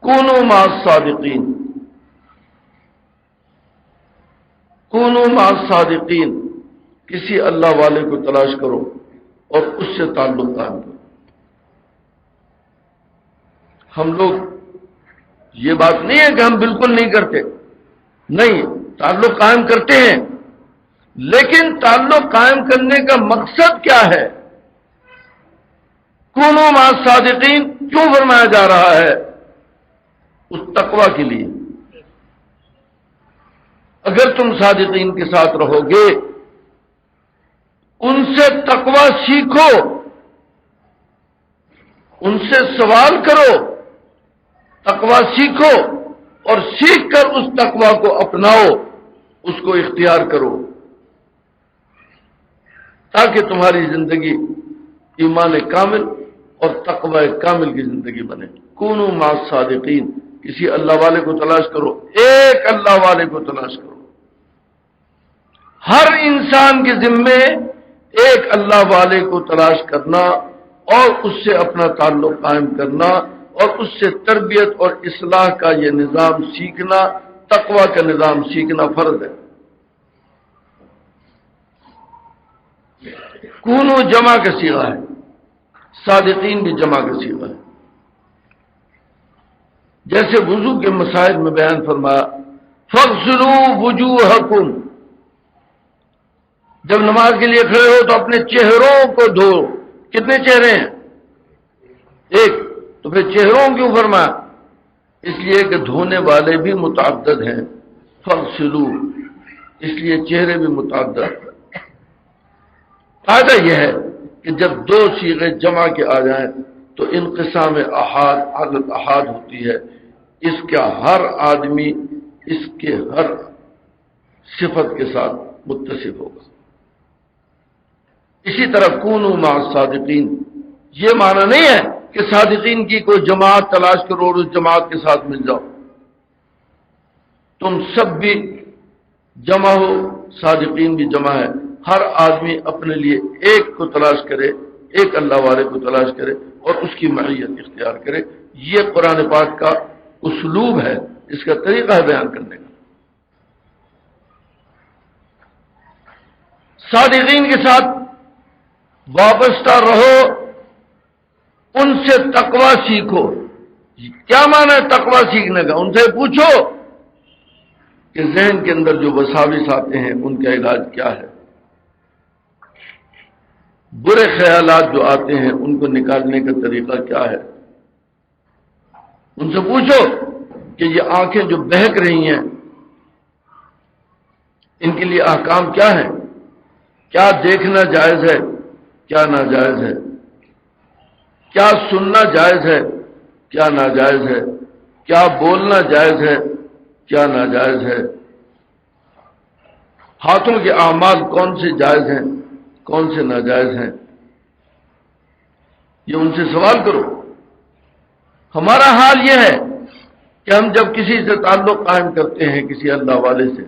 کونوا مع الصادقین، کونوا مع الصادقین، کسی اللہ والے کو تلاش کرو اور اس سے تعلق قائم کرو۔ ہم لوگ یہ بات نہیں ہے کہ ہم بالکل نہیں کرتے، نہیں، تعلق قائم کرتے ہیں، لیکن تعلق قائم کرنے کا مقصد کیا ہے؟ کونوا مع الصادقین کیوں فرمایا جا رہا ہے؟ اس تقوی کے لیے۔ اگر تم صادقین کے ساتھ رہو گے، ان سے تقوی سیکھو، ان سے سوال کرو، تقوی سیکھو اور سیکھ کر اس تقوی کو اپناؤ، اس کو اختیار کرو، تاکہ تمہاری زندگی ایمان کامل اور تقوی کامل کی زندگی بنے۔ کونوا مع الصادقین، کسی اللہ والے کو تلاش کرو، ایک اللہ والے کو تلاش کرو۔ ہر انسان کے ذمے ایک اللہ والے کو تلاش کرنا اور اس سے اپنا تعلق قائم کرنا اور اس سے تربیت اور اصلاح کا یہ نظام سیکھنا، تقوی کا نظام سیکھنا فرض ہے۔ کونو جمع کا صیغہ ہے، صادقین بھی جمع کا صیغہ ہے۔ جیسے وضو کے مسائل میں بیان فرمایا، فاغسلوا وجوہکم، جب نماز کے لیے کھڑے ہو تو اپنے چہروں کو دھو۔ کتنے چہرے ہیں؟ ایک۔ تو پھر چہروں کیوں فرمایا؟ اس لیے کہ دھونے والے بھی متعدد ہیں، فاغسلوا، اس لیے چہرے بھی متعدد ہیں۔ فائدہ یہ ہے کہ جب دو صیغے جمع کے آ جائیں تو انقسام احاد، عدد احاد ہوتی ہے، اس کا ہر آدمی اس کے ہر صفت کے ساتھ متصف ہوگا۔ اسی طرح کونوا مع الصادقین، یہ معنی نہیں ہے کہ صادقین کی کوئی جماعت تلاش کرو اور اس جماعت کے ساتھ مل جاؤ. تم سب بھی جمع ہو، صادقین بھی جمع ہے. ہر آدمی اپنے لیے ایک کو تلاش کرے، ایک اللہ والے کو تلاش کرے اور اس کی معیت اختیار کرے. یہ قرآن پاک کا اسلوب ہے، اس کا طریقہ ہے بیان کرنے کا. صادقین کے ساتھ وابستہ رہو، ان سے تقوی سیکھو. کیا معنی ہے تقوی سیکھنے کا؟ ان سے پوچھو کہ ذہن کے اندر جو وساوس آتے ہیں ان کا علاج کیا ہے، برے خیالات جو آتے ہیں ان کو نکالنے کا طریقہ کیا ہے. ان سے پوچھو کہ یہ آنکھیں جو بہک رہی ہیں ان کے لیے احکام کیا ہیں، کیا دیکھنا جائز ہے، کیا ناجائز ہے، کیا سننا جائز ہے، کیا ناجائز ہے، کیا بولنا جائز ہے، کیا ناجائز ہے. ہاتھوں کے اعمال کون سے جائز ہیں، کون سے ناجائز ہیں. یہ ان سے سوال کرو. ہمارا حال یہ ہے کہ ہم جب کسی سے تعلق قائم کرتے ہیں، کسی اللہ والے سے،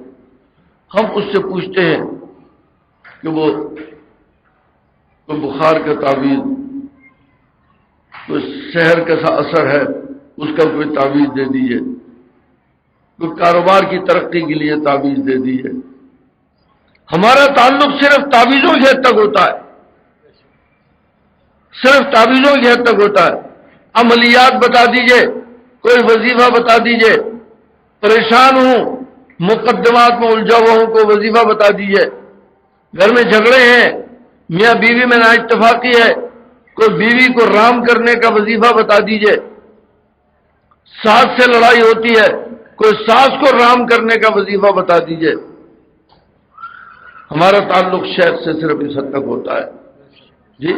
ہم اس سے پوچھتے ہیں کہ وہ کوئی بخار کا تعویذ، کوئی سحر کا سا اثر ہے اس کا کوئی تعویذ دے دیجئے، کوئی کاروبار کی ترقی کے لیے تعویذ دے دیجئے. ہمارا تعلق صرف تعویذوں کی حد تک ہوتا ہے، صرف تعویذوں کی حد تک ہوتا ہے. عملیات بتا دیجئے، کوئی وظیفہ بتا دیجئے، پریشان ہوں، مقدمات میں الجھا ہوا ہوں، کوئی وظیفہ بتا دیجئے. گھر میں جھگڑے ہیں، میاں بیوی میں نا اتفاقی ہے، کوئی بیوی کو رام کرنے کا وظیفہ بتا دیجئے. ساس سے لڑائی ہوتی ہے، کوئی ساس کو رام کرنے کا وظیفہ بتا دیجئے. ہمارا تعلق شیخ سے صرف اس حد تک ہوتا ہے. جی،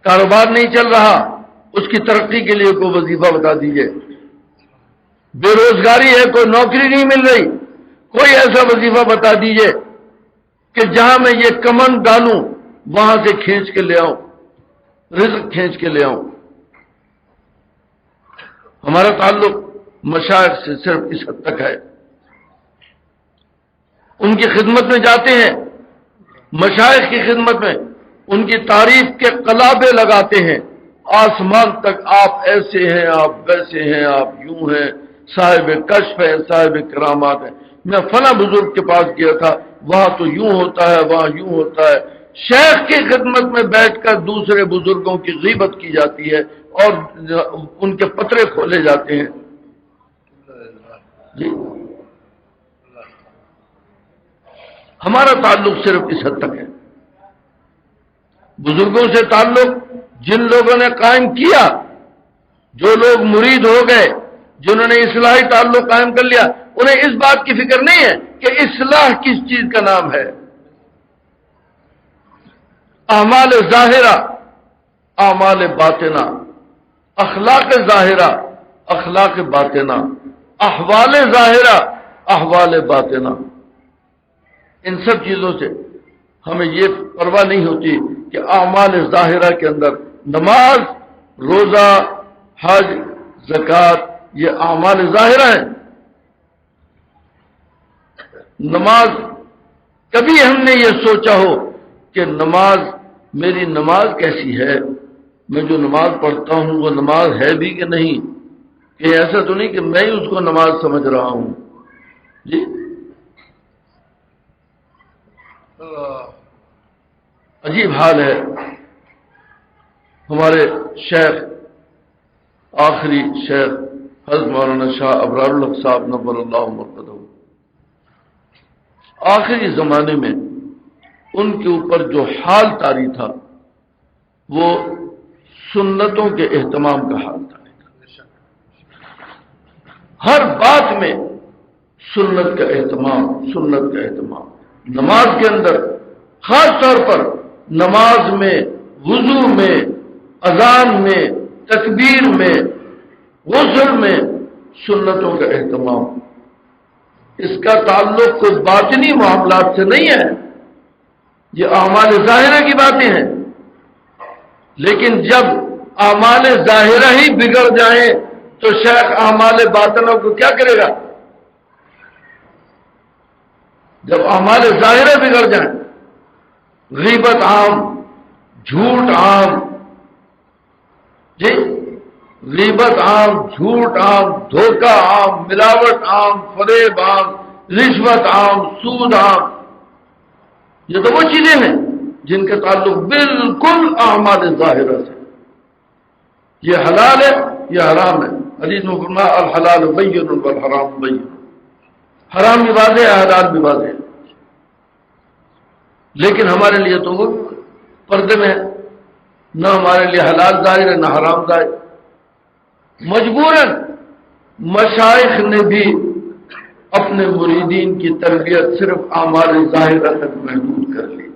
کاروبار نہیں چل رہا، اس کی ترقی کے لیے کوئی وظیفہ بتا دیجئے. بے روزگاری ہے، کوئی نوکری نہیں مل رہی، کوئی ایسا وظیفہ بتا دیجئے کہ جہاں میں یہ کمن ڈالوں وہاں سے کھینچ کے لے آؤں، رزق کھینچ کے لے آؤں. ہمارا تعلق مشائخ سے صرف اس حد تک ہے. ان کی خدمت میں جاتے ہیں، مشائخ کی خدمت میں ان کی تعریف کے قلابے لگاتے ہیں، آسمان تک آپ ایسے ہیں، آپ ویسے ہیں، آپ یوں ہیں، صاحب کشف ہے، صاحب کرامات ہے. میں فلاں بزرگ کے پاس گیا تھا، وہاں تو یوں ہوتا ہے، وہاں یوں ہوتا ہے. شیخ کی خدمت میں بیٹھ کر دوسرے بزرگوں کی غیبت کی جاتی ہے اور ان کے پترے کھولے جاتے ہیں. جی، ہمارا تعلق صرف اس حد تک ہے. بزرگوں سے تعلق جن لوگوں نے قائم کیا، جو لوگ مرید ہو گئے، جنہوں نے اصلاحی تعلق قائم کر لیا، انہیں اس بات کی فکر نہیں ہے کہ اصلاح کس چیز کا نام ہے. اعمال ظاہرہ، اعمال باطنہ، اخلاق ظاہرہ، اخلاق باطنہ، احوال ظاہرہ، احوال باطنہ. ان سب چیزوں سے ہمیں یہ پرواہ نہیں ہوتی کہ اعمال ظاہرہ کے اندر نماز، روزہ، حج، زکوٰۃ، یہ اعمال ظاہرہ ہیں. نماز، کبھی ہم نے یہ سوچا ہو کہ میری نماز کیسی ہے، میں جو نماز پڑھتا ہوں وہ نماز ہے بھی کہ نہیں؟ کہ ایسا تو نہیں کہ میں ہی اس کو نماز سمجھ رہا ہوں. جی، عجیب حال ہے. ہمارے شیخ، آخری شیخ حضرت مولانا شاہ ابرار الحق صاحب نور اللہ مرقدہ، آخری زمانے میں ان کے اوپر جو حال طاری تھا وہ سنتوں کے اہتمام کا حال طاری تھا. ہر بات میں سنت کا اہتمام، سنت کا اہتمام. نماز کے اندر خاص طور پر نماز میں، وضو میں، اذان میں، تکبیر میں، غسل میں سنتوں کا اہتمام. اس کا تعلق کوئی باطنی معاملات سے نہیں ہے، یہ اعمال ظاہرہ کی باتیں ہیں. لیکن جب اعمال ظاہرہ ہی بگڑ جائیں تو شیخ اعمال باطنہ کو کیا کرے گا؟ جب اعمال ظاہرہ بگڑ جائیں، غیبت عام، جھوٹ عام، جی غیبت عام، جھوٹ عام، دھوکہ عام، ملاوٹ عام، فریب عام، رشوت عام، سود عام، یہ تو وہ چیزیں ہیں جن کے تعلق بالکل اعمال ظاہرہ سے، یہ حلال ہے یہ حرام ہے۔ حدیث میں فرمایا الحلال بین والحرام بین، حرام بھی واضح ہے حلال بھی واضح ہے، لیکن ہمارے لیے تو وہ پردے میں ہے، نہ ہمارے لیے حلال ظاہر ہے نہ حرام ظاہر۔ مجبوراً مشائخ نے بھی اپنے مریدین کی تربیت صرف اعمال ظاہرہ تک محدود کر لی۔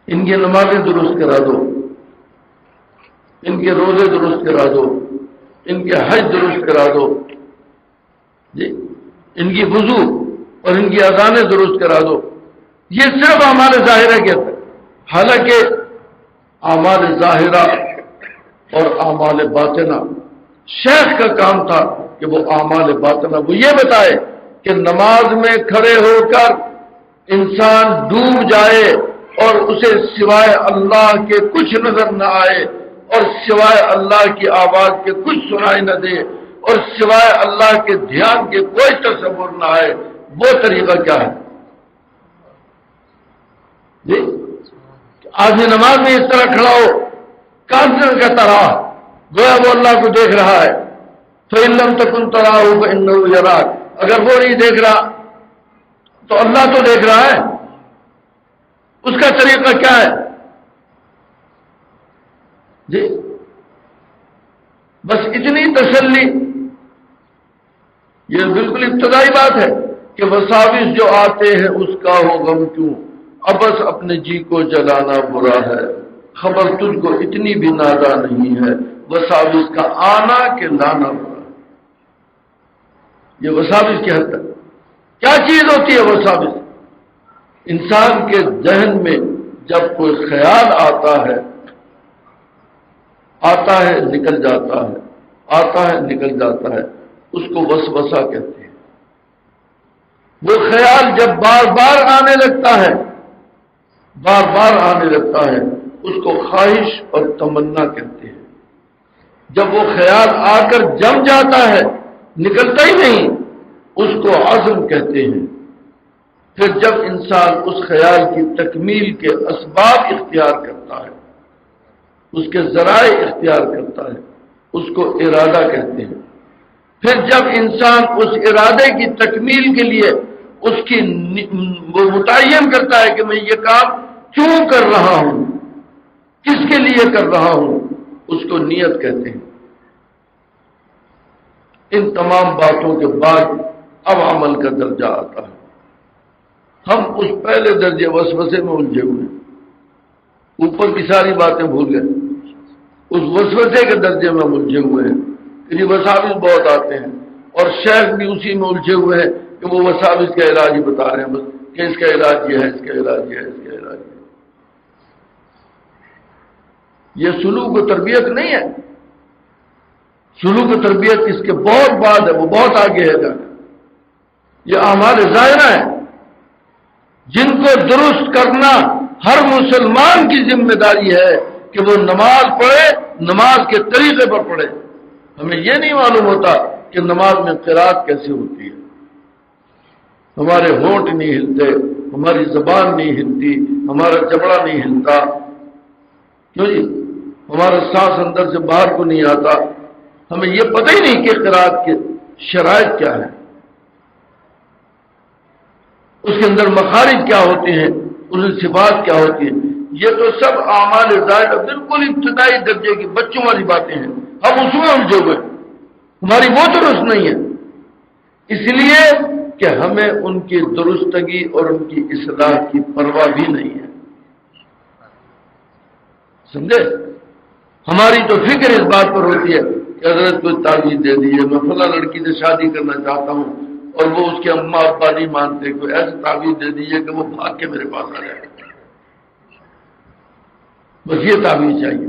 ان کی نمازیں درست کرا دو، ان کے روزے درست کرا دو، ان کے حج درست کرا دو، جی ان کی وضو اور ان کی اذانیں درست کرا دو، یہ صرف اعمال ظاہرہ کے اندر، حالانکہ اعمال ظاہرہ اور اعمال باطنہ شیخ کا کام تھا کہ وہ اعمال باطنہ وہ یہ بتائے کہ نماز میں کھڑے ہو کر انسان ڈوب جائے اور اسے سوائے اللہ کے کچھ نظر نہ آئے اور سوائے اللہ کی آواز کے کچھ سنائی نہ دے اور سوائے اللہ کے دھیان کے کوئی تصور نہ آئے، وہ طریقہ کیا ہے؟ جی آدمی نماز میں اس طرح کھڑا ہو کافر کا طرح گویا وہ اللہ کو دیکھ رہا ہے، فَإِن لَّمْ تَكُن تَرَاهُ فَإِنَّهُ يَرَاكَ، اگر وہ نہیں دیکھ رہا تو اللہ تو دیکھ رہا ہے۔ اس کا طریقہ کیا ہے؟ جی بس اتنی تسلی، یہ بالکل ابتدائی بات ہے کہ وساوس جو آتے ہیں اس کا ہو غم کیوں، ابس اپنے جی کو جلانا برا ہے، خبر تجھ کو اتنی بھی نادا نہیں ہے، وساوس کا آنا کہ لانا برا ہے۔ یہ وساوس کی حد تک کیا چیز ہوتی ہے؟ وساوس انسان کے ذہن میں جب کوئی خیال آتا ہے نکل جاتا ہے، آتا ہے نکل جاتا ہے، اس کو وسوسہ کہتے ہیں۔ وہ خیال جب بار بار آنے لگتا ہے، بار بار آنے لگتا ہے، اس کو خواہش اور تمنا کہتے ہیں۔ جب وہ خیال آ کر جم جاتا ہے نکلتا ہی نہیں، اس کو عزم کہتے ہیں۔ پھر جب انسان اس خیال کی تکمیل کے اسباب اختیار کرتا ہے، اس کے ذرائع اختیار کرتا ہے، اس کو ارادہ کہتے ہیں۔ پھر جب انسان اس ارادے کی تکمیل کے لیے اس کی وہ متعین کرتا ہے کہ میں یہ کام کیوں کر رہا ہوں، کس کے لیے کر رہا ہوں، اس کو نیت کہتے ہیں۔ ان تمام باتوں کے بعد اب عمل کا درجہ آتا ہے۔ ہم اس پہلے درجے وسوسے میں الجھے ہوئے ہیں، اوپر کی ساری باتیں بھول گئے، اس وسوسے کے درجے میں الجھے ہوئے ہیں کہ یہ وساوس بہت آتے ہیں، اور شیخ بھی اسی میں الجھے ہوئے ہیں کہ وہ وساوس کا علاج ہی بتا رہے ہیں بس، کہ اس کا علاج یہ ہے، اس کا علاج یہ ہے، اس کا علاج یہ ہے۔ یہ سلوک و تربیت نہیں ہے، سلوک و تربیت اس کے بہت بعد ہے، وہ بہت آگے ہے جانا۔ یہ اعمال ظاہرہ ہے جن کو درست کرنا ہر مسلمان کی ذمہ داری ہے کہ وہ نماز پڑھے، نماز کے طریقے پر پڑھے۔ ہمیں یہ نہیں معلوم ہوتا کہ نماز میں قرات کیسے ہوتی ہے، ہمارے ہونٹ نہیں ہلتے، ہماری زبان نہیں ہلتی، ہمارا جبڑا نہیں ہلتا، کیوں جی؟ ہمارا سانس اندر سے باہر کو نہیں آتا، ہمیں یہ پتہ ہی نہیں کہ قرات کے شرائط کیا ہیں، اس کے اندر مخارج کیا ہوتے ہیں، اس میں صفات کیا ہوتی ہیں۔ یہ تو سب اعمال ظاہرہ بالکل ابتدائی درجے کی بچوں والی باتیں ہیں، ہم اس میں الجھے ہوئے، ہماری وہ درست نہیں ہے، اس لیے کہ ہمیں ان کی درستگی اور ان کی اصلاح کی پرواہ بھی نہیں ہے، سمجھے؟ ہماری تو فکر اس بات پر ہوتی ہے کہ حضرت کوئی تعویذ دے دیجیے، میں فلاں لڑکی سے شادی کرنا چاہتا ہوں اور وہ اس کے اماں ابا نہیں مانتے، کوئی ایسے تعویذ دے دیجیے کہ وہ بھاگ کے میرے پاس آ جائے۔ بس یہ تعویذ چاہیے.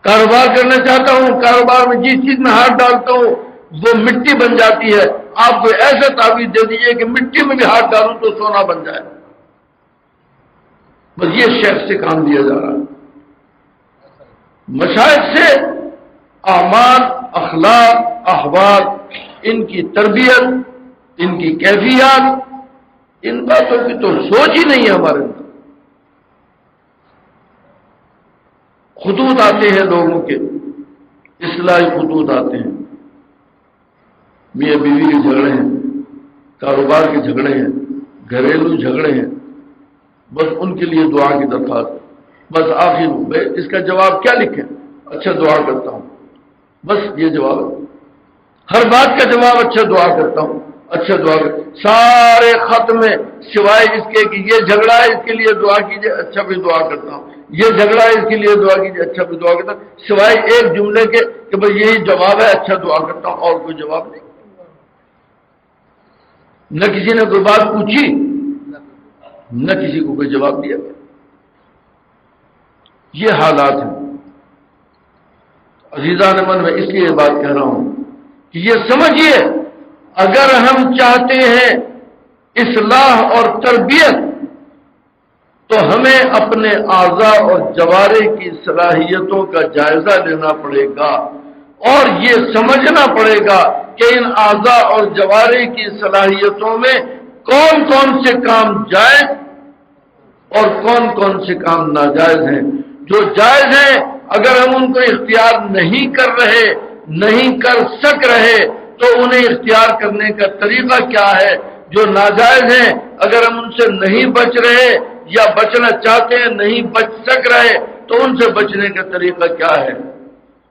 کاروبار کرنا چاہتا ہوں، کاروبار میں جس چیز میں ہاتھ ڈالتا ہوں وہ مٹی بن جاتی ہے، آپ کو ایسا تعویذ دے دیجئے کہ مٹی میں بھی ہاتھ ڈالوں تو سونا بن جائے. بس یہ شیخ سے کام لیا جا رہا ہے. مشائخ سے اعمال، اخلاق، احوال، ان کی تربیت، ان کی کیفیات، ان باتوں کی تو سوچ ہی نہیں ہے ہمارے اندر. خطوط آتے ہیں لوگوں کے، اصلاحی خطوط آتے ہیں، میاں بیوی کے جھگڑے ہیں، کاروبار کے جھگڑے ہیں، گھریلو جھگڑے ہیں، بس ان کے لیے دعا کی درخواست. بس آخر میں اس کا جواب کیا لکھیں؟ اچھا دعا کرتا ہوں. بس یہ جواب ہے. ہر بات کا جواب اچھا دعا کرتا ہوں، اچھا دعا کر. سارے خط میں سوائے اس کے کہ یہ جھگڑا ہے اس کے لیے دعا کیجئے، اچھا بھی دعا کرتا ہوں. یہ جھگڑا ہے اس کے لیے دعا کیجئے، اچھا بھی دعا کرتا ہوں. سوائے ایک جملے کے کہ بھئی یہی جواب ہے، اچھا دعا کرتا ہوں، اور کوئی جواب نہیں. نہ کسی نے کوئی بات پوچھی، نہ کسی کو کوئی جواب دیا. یہ حالات ہیں. عزیزان من، میں اس لیے یہ بات کہہ رہا ہوں کہ یہ سمجھیے، اگر ہم چاہتے ہیں اصلاح اور تربیت تو ہمیں اپنے اعضاء اور جوارح کی صلاحیتوں کا جائزہ لینا پڑے گا، اور یہ سمجھنا پڑے گا کہ ان اعضاء اور جوارح کی صلاحیتوں میں کون کون سے کام جائز اور کون کون سے کام ناجائز ہیں. جو جائز ہیں اگر ہم ان کو اختیار نہیں کر رہے، نہیں کر سک رہے، تو انہیں اختیار کرنے کا طریقہ کیا ہے. جو ناجائز ہیں اگر ہم ان سے نہیں بچ رہے یا بچنا چاہتے ہیں نہیں بچ سک رہے تو ان سے بچنے کا طریقہ کیا ہے.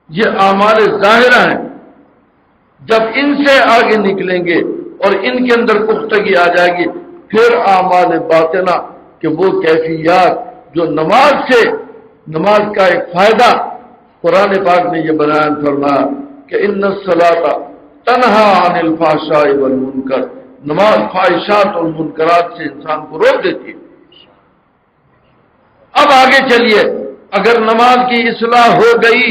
یہ اعمال ظاہرہ ہیں. جب ان سے آگے نکلیں گے اور ان کے اندر پختگی آ جائے گی، پھر اعمال باطنہ کہ وہ کیفیات جو نماز کا ایک فائدہ قرآن پاک نے یہ بیان فرمایا کہ ان الصلاۃ تنہا عن الفحشاء والمنکر، نماز فحشات اور منکرات سے انسان کو روک دیتی ہے. اب آگے چلیے، اگر نماز کی اصلاح ہو گئی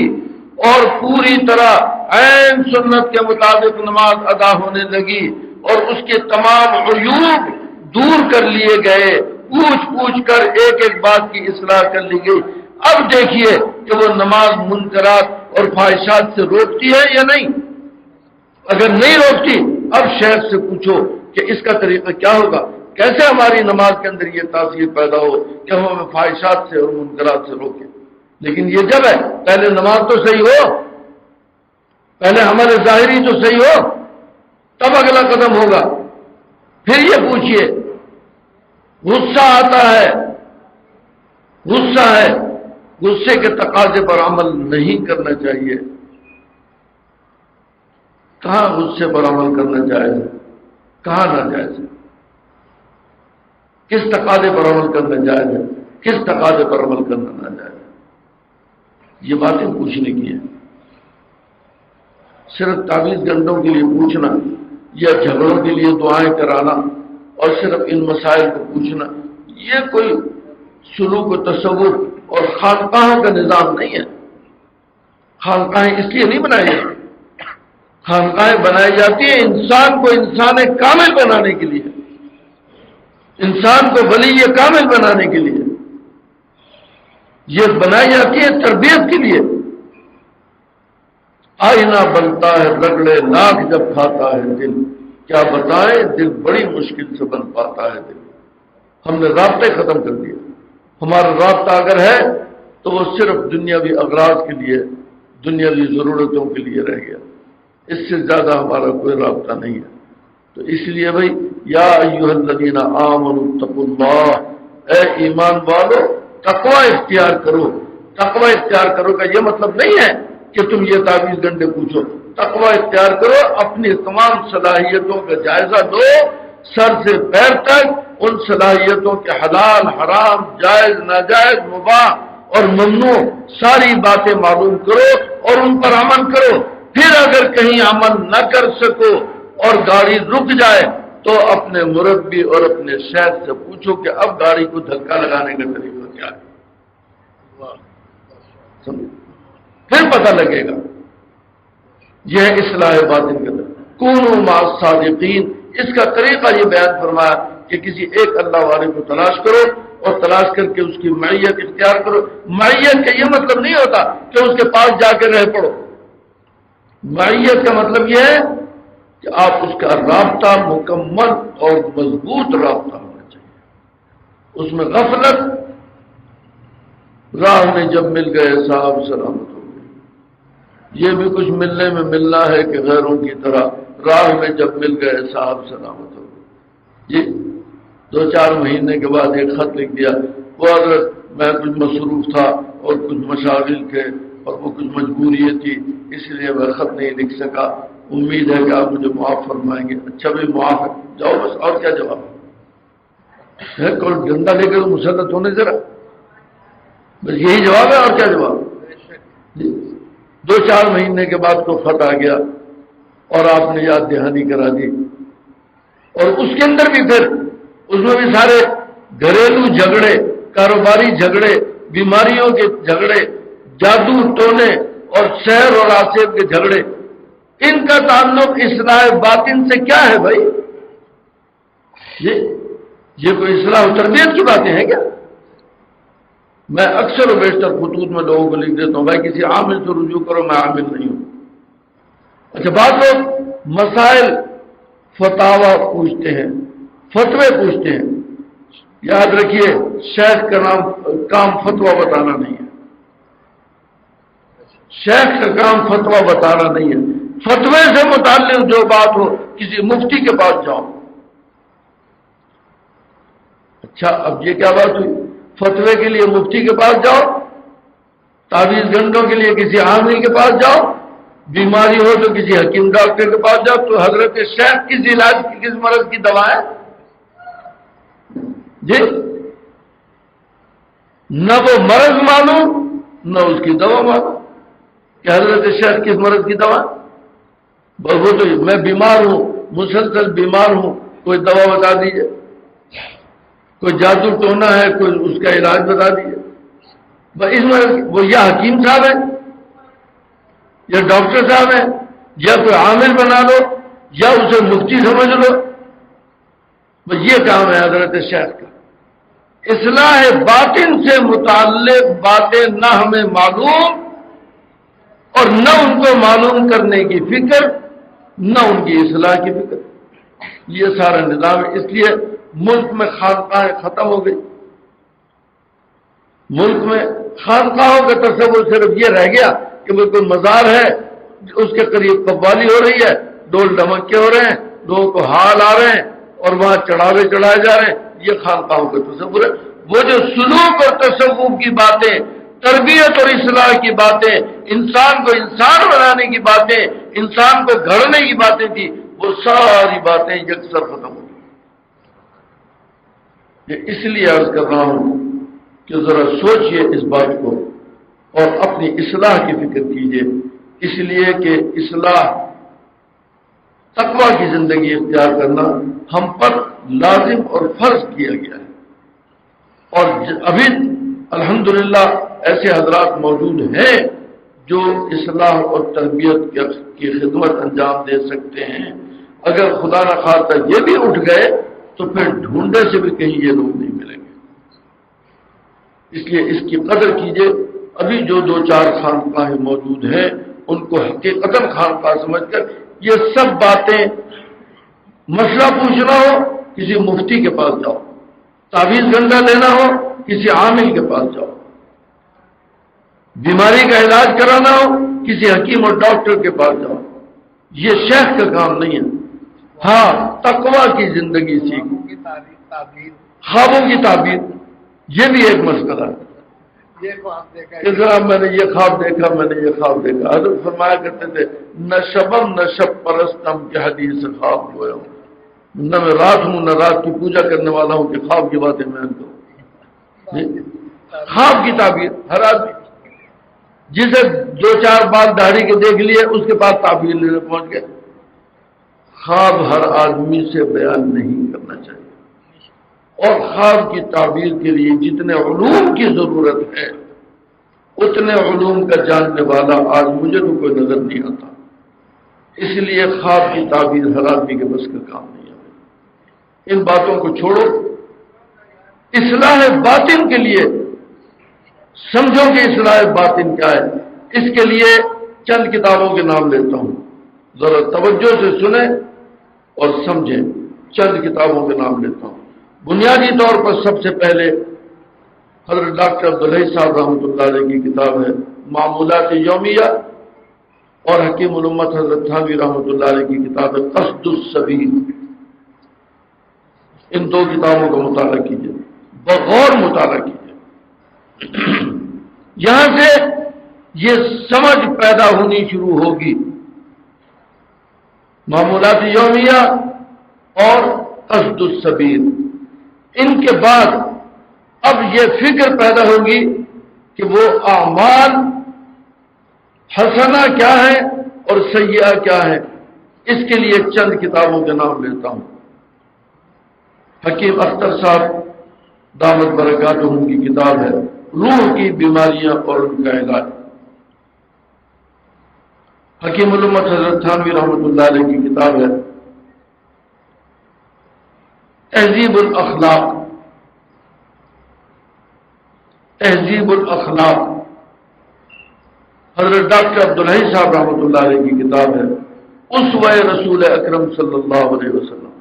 اور پوری طرح عین سنت کے مطابق نماز ادا ہونے لگی اور اس کے تمام عیوب دور کر لیے گئے، پوچھ کر ایک ایک بات کی اصلاح کر لی گئی، اب دیکھیے کہ وہ نماز منکرات اور فحشات سے روکتی ہے یا نہیں. اگر نہیں روکتی، اب شیخ سے پوچھو کہ اس کا طریقہ کیا ہوگا، کیسے ہماری نماز کے اندر یہ تاثیر پیدا ہو کہ ہم ہمیں فحشات سے اور منکرات سے روکیں. لیکن یہ جب ہے پہلے نماز تو صحیح ہو، پہلے ہمارے ظاہری تو صحیح ہو، تب اگلا قدم ہوگا. پھر یہ پوچھئے، غصہ آتا ہے، غصے کے تقاضے پر عمل نہیں کرنا چاہیے. کہاں غصے پر عمل کرنا جائز ہے، کہاں ناجائز ہے، کس تقاضے پر عمل کرنا جائز ہے، کس تقاضے پر عمل کرنا ناجائز ہے. یہ باتیں پوچھنے کی ہیں. صرف تعویذ گنڈوں کے لیے پوچھنا یا جھگڑوں کے لیے دعائیں کرانا اور صرف ان مسائل کو پوچھنا، یہ کوئی سلوک و تصور اور خانقاہوں کا نظام نہیں ہے. خانقاہیں اس لیے نہیں بنائی جاتی. خانقاہیں بنائی جاتی ہیں انسان کو انسان کامل بنانے کے لیے، انسان کو ولی کامل بنانے کے لیے. یہ بنائی جاتی ہے تربیت کے لیے. آئینہ بنتا ہے رگڑے لاکھ جب کھاتا ہے دل، کیا بتائیں دل بڑی مشکل سے بن پاتا ہے دل. ہم نے رابطے ختم کر دیے. ہمارا رابطہ اگر ہے تو وہ صرف دنیاوی اغراض کے لیے، دنیاوی ضرورتوں کے لیے رہ گیا. اس سے زیادہ ہمارا کوئی رابطہ نہیں ہے. تو اس لیے بھائی، یا ایھا الذین آمنوا اتقوا اللہ، اے ایمان والو تقوی اختیار کرو. تقوی اختیار کرو کا یہ مطلب نہیں ہے کہ تم یہ تعویذ گنڈے پوچھو. تقوی اختیار کرو، اپنی تمام صلاحیتوں کا جائزہ دو سر سے پیر تک. ان صلاحیتوں کے حلال حرام، جائز ناجائز، مباح اور ممنوع ساری باتیں معلوم کرو اور ان پر عمل کرو. پھر اگر کہیں عمل نہ کر سکو اور گاڑی رک جائے تو اپنے مربی اور اپنے شیخ سے پوچھو کہ اب گاڑی کو دھکا لگانے کا طریقہ کیا ہے. پھر پتہ لگے گا. یہ ہے اصلاح باطن کے اندر. کونوا مع الصادقین، اس کا طریقہ یہ بیان فرمایا کہ کسی ایک اللہ والے کو تلاش کرو اور تلاش کر کے اس کی معیت اختیار کرو. معیت کا یہ مطلب نہیں ہوتا کہ اس کے پاس جا کے رہ پڑو. معیت کا مطلب یہ ہے کہ آپ اس کا رابطہ مکمل اور مضبوط رابطہ ہونا چاہیے. اس میں غفلت، راہ میں جب مل گئے صاحب سلامت ہو گئے. یہ بھی کچھ ملنے میں ملنا ہے کہ غیروں کی طرح راہ میں جب مل گئے صاحب سلامت ہو گئے. جی 2-4 مہینے کے بعد ایک خط لکھ دیا، وہ حضرت میں کچھ مصروف تھا اور کچھ مشاغل تھے اور وہ کچھ مجبوریاں تھی، اس لیے میں خط نہیں لکھ سکا. امید ہے کہ آپ مجھے معاف فرمائیں گے. اچھا بھی معاف ہے، جاؤ بس. اور کیا جواب ہے؟ کوئی ڈنڈا لے کر مسلط ہونے ذرا، بس یہی جواب ہے. اور کیا جواب؟ 2-4 مہینے کے بعد تو خط آ گیا اور آپ نے یاد دہانی کرا دی. اور اس کے اندر بھی پھر اس میں بھی سارے گھریلو جھگڑے، کاروباری جھگڑے، بیماریوں کے جھگڑے، جادو ٹونے اور شہر اور آصف کے جھگڑے. ان کا تعلق اصلاح باطن سے کیا ہے بھائی؟ یہ کوئی اصلاح و تربیت کی باتیں ہیں کیا؟ میں اکثر و بیشتر خطوط میں لوگوں کو لکھ دیتا ہوں، بھائی کسی عامل سے رجوع کرو، میں عامل نہیں ہوں. اچھا، بعض لوگ مسائل فتاوا پوچھتے ہیں، فتوے پوچھتے ہیں. یاد رکھیے شیخ کا کام فتوا بتانا نہیں ہے. شیخ کا کام فتوا بتانا نہیں ہے. فتوے سے متعلق جو بات ہو کسی مفتی کے پاس جاؤ. اچھا، اب یہ کیا بات ہوئی؟ فتوے کے لیے مفتی کے پاس جاؤ، تعویذ گنڈوں کے لیے کسی عامل کے پاس جاؤ، بیماری ہو تو کسی حکیم ڈاکٹر کے پاس جاؤ. تو حضرت شیخ کس علاج کی، کس مرض کی دوا ہے؟ جی، نہ وہ مرض معلوم نہ اس کی دوا معلوم کہ حضرت شیخ کس مرض کی دوا. وہ تو میں بیمار ہوں، مسلسل بیمار ہوں، کوئی دوا بتا دیجئے. کوئی جادو ٹونا ہے، کوئی اس کا علاج بتا دیجیے. اس میں وہ یا حکیم صاحب ہیں یا ڈاکٹر صاحب ہیں، یا کوئی عامل بنا لو یا اسے مفتی سمجھ لو. بس یہ کام ہے حضرت شیخ کا. اصلاح باطن سے متعلق باتیں نہ ہمیں معلوم اور نہ ان کو معلوم کرنے کی فکر، نہ ان کی اصلاح کی فکر. یہ سارا نظام ہے. اس لیے ملک میں خانقاہیں ختم ہو گئی. ملک میں خانقاہوں کا تصور صرف یہ رہ گیا کہ وہ کوئی مزار ہے، اس کے قریب قوالی ہو رہی ہے، ڈول ڈمکے ہو رہے ہیں، لوگوں کو حال آ رہے ہیں اور وہاں چڑھاوے چڑھائے جا رہے ہیں. یہ خانقاہوں کا تصور ہے. وہ جو سلوک اور تصوف کی باتیں، تربیت اور اصلاح کی باتیں، انسان کو انسان بنانے کی باتیں، انسان کو گھڑنے کی باتیں تھی، وہ ساری باتیں یکسر ختم ہو گئی. یہ اس لیے عرض کر رہا ہوں کہ ذرا سوچئے اس بات کو اور اپنی اصلاح کی فکر کیجئے. اس لیے کہ اصلاح، تقویٰ کی زندگی اختیار کرنا ہم پر لازم اور فرض کیا گیا ہے. اور ابھی الحمدللہ ایسے حضرات موجود ہیں جو اصلاح اور تربیت کی خدمت انجام دے سکتے ہیں. اگر خدا نہ خواستہ یہ بھی اٹھ گئے تو پھر ڈھونڈے سے بھی کہیں یہ لوگ نہیں ملیں گے. اس لیے اس کی قدر کیجئے. ابھی جو 2-4 خانقاہیں موجود ہیں ان کو حقیقتاً خانقاہ سمجھ کر یہ سب باتیں، مسئلہ پوچھنا ہو کسی مفتی کے پاس جاؤ، تعویذ گنڈا لینا ہو کسی عامل کے پاس جاؤ، بیماری کا علاج کرانا ہو کسی حکیم اور ڈاکٹر کے پاس جاؤ. یہ شیخ کا کام نہیں ہے. ہاں، تقویٰ کی زندگی سیکھو. خوابوں کی تعبیر یہ بھی ایک مسئلہ ہے. میں نے یہ خواب دیکھا، میں نے یہ خواب دیکھا. حضرت فرمایا کرتے تھے نہ شبم نہ شب پرستم کے حدیث خواب ہوئے ہوں. نہ میں رات ہوں نہ رات کی پوجا کرنے والا ہوں کہ خواب کی باتیں میں تو. خواب کی تعبیر ہر آدمی جسے 2-4 بار داڑھی کے دیکھ لیے اس کے بعد تعبیر لینے پہنچ گئے. خواب ہر آدمی سے بیان نہیں کرنا چاہیے. اور خواب کی تعبیر کے لیے جتنے علوم کی ضرورت ہے اتنے علوم کا جاننے والا آج مجھے تو کوئی نظر نہیں آتا. اس لیے خواب کی تعبیر ہر آدمی کے بس کا کام نہیں ہے. ان باتوں کو چھوڑو. اصلاح باطن کے لیے سمجھو کہ اصلاح باطن کیا ہے. اس کے لیے چند کتابوں کے نام لیتا ہوں, ذرا توجہ سے سنیں اور سمجھیں. چند کتابوں کے نام لیتا ہوں. بنیادی طور پر سب سے پہلے حضرت ڈاکٹر عبداللہ صاحب رحمۃ اللہ علیہ کی کتاب ہے معمولات یومیہ, اور حکیم الامت حضرت تھانوی رحمۃ اللہ علیہ کی کتاب ہے قصد السبیل. ان دو کتابوں کا مطالعہ کیجیے, بغور مطالعہ کیجیے. یہاں سے یہ سمجھ پیدا ہونی شروع ہوگی. معمولات یومیہ اور قصد السبیل, ان کے بعد اب یہ فکر پیدا ہوگی کہ وہ اعمال حسنہ کیا ہے اور سیئہ کیا ہے. اس کے لیے چند کتابوں کے نام لیتا ہوں. حکیم اختر صاحب دامت برکاتہم کی کتاب ہے روح کی بیماریاں اور ان کا علاج. حکیم الامت حضرت تھانوی رحمۃ اللہ علیہ کی کتاب ہے تہذیب الاخلاق. تہذیب الاخلاق حضرت ڈاکٹر عبداللہ صاحب رحمۃ اللہ علیہ کی کتاب ہے اسوہ رسول اکرم صلی اللہ علیہ وسلم.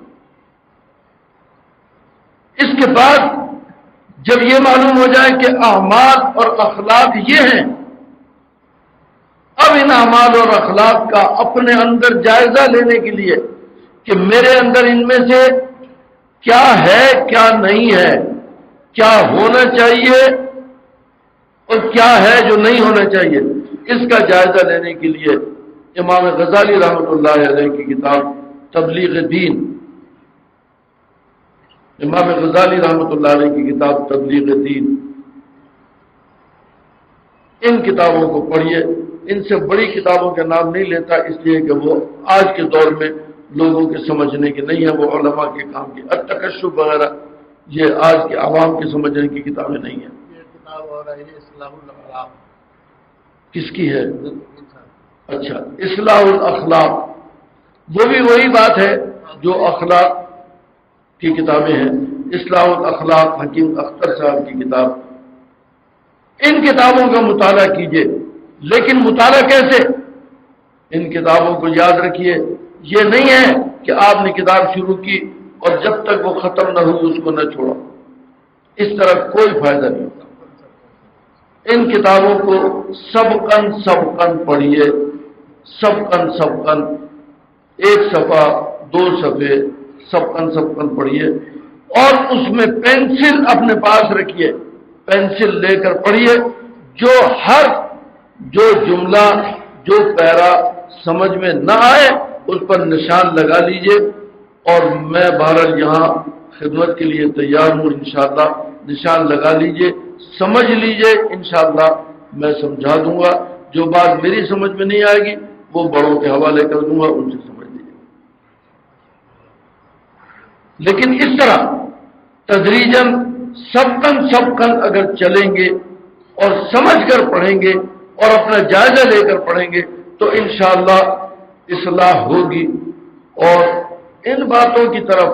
اس کے بعد جب یہ معلوم ہو جائے کہ اعمال اور اخلاق یہ ہیں, اب ان اعمال اور اخلاق کا اپنے اندر جائزہ لینے کے لیے کہ میرے اندر ان میں سے کیا ہے کیا نہیں ہے, کیا ہونا چاہیے اور کیا ہے جو نہیں ہونا چاہیے, اس کا جائزہ لینے کے لیے امام غزالی رحمۃ اللہ علیہ کی کتاب تبلیغ دین, امام غزالی رحمۃ اللہ علیہ کی کتاب تبلیغ دین, ان کتابوں کو پڑھیے. ان سے بڑی کتابوں کے نام نہیں لیتا اس لیے کہ وہ آج کے دور میں لوگوں کے سمجھنے کی نہیں ہے, وہ علماء کے کام کی. التکشف وغیرہ یہ آج کے عوام کے سمجھنے کی کتابیں نہیں ہیں. یہ کتاب ہو رہی ہے اصلاح الاخلاق. کس کی ہے؟ اچھا, اصلاح الاخلاق. وہ بھی وہی بات ہے جو اخلاق کی کتابیں ہیں. اصلاح الاخلاق حکیم اختر صاحب کی کتاب. ان کتابوں کا مطالعہ کیجیے, لیکن مطالعہ کیسے؟ ان کتابوں کو یاد رکھیے, یہ نہیں ہے کہ آپ نے کتاب شروع کی اور جب تک وہ ختم نہ ہوئی اس کو نہ چھوڑا. اس طرح کوئی فائدہ نہیں ہوتا. ان کتابوں کو سبقن پڑھیے, سبقن ایک صفحہ دو صفحے سبقن پڑھیے, اور اس میں پینسل اپنے پاس رکھیے, پینسل لے کر پڑھیے. جو حرف, جو جملہ, جو پیرا سمجھ میں نہ آئے اس پر نشان لگا لیجئے, اور میں بہرحال یہاں خدمت کے لیے تیار ہوں. انشاءاللہ نشان لگا لیجئے, سمجھ لیجئے, انشاءاللہ میں سمجھا دوں گا. جو بات میری سمجھ میں نہیں آئے گی وہ بڑوں کے حوالے کر دوں گا, ان سے سمجھ لیجئے. لیکن اس طرح تدریجاً سبقن اگر چلیں گے اور سمجھ کر پڑھیں گے اور اپنا جائزہ لے کر پڑھیں گے تو انشاءاللہ اصلاح ہوگی. اور ان باتوں کی طرف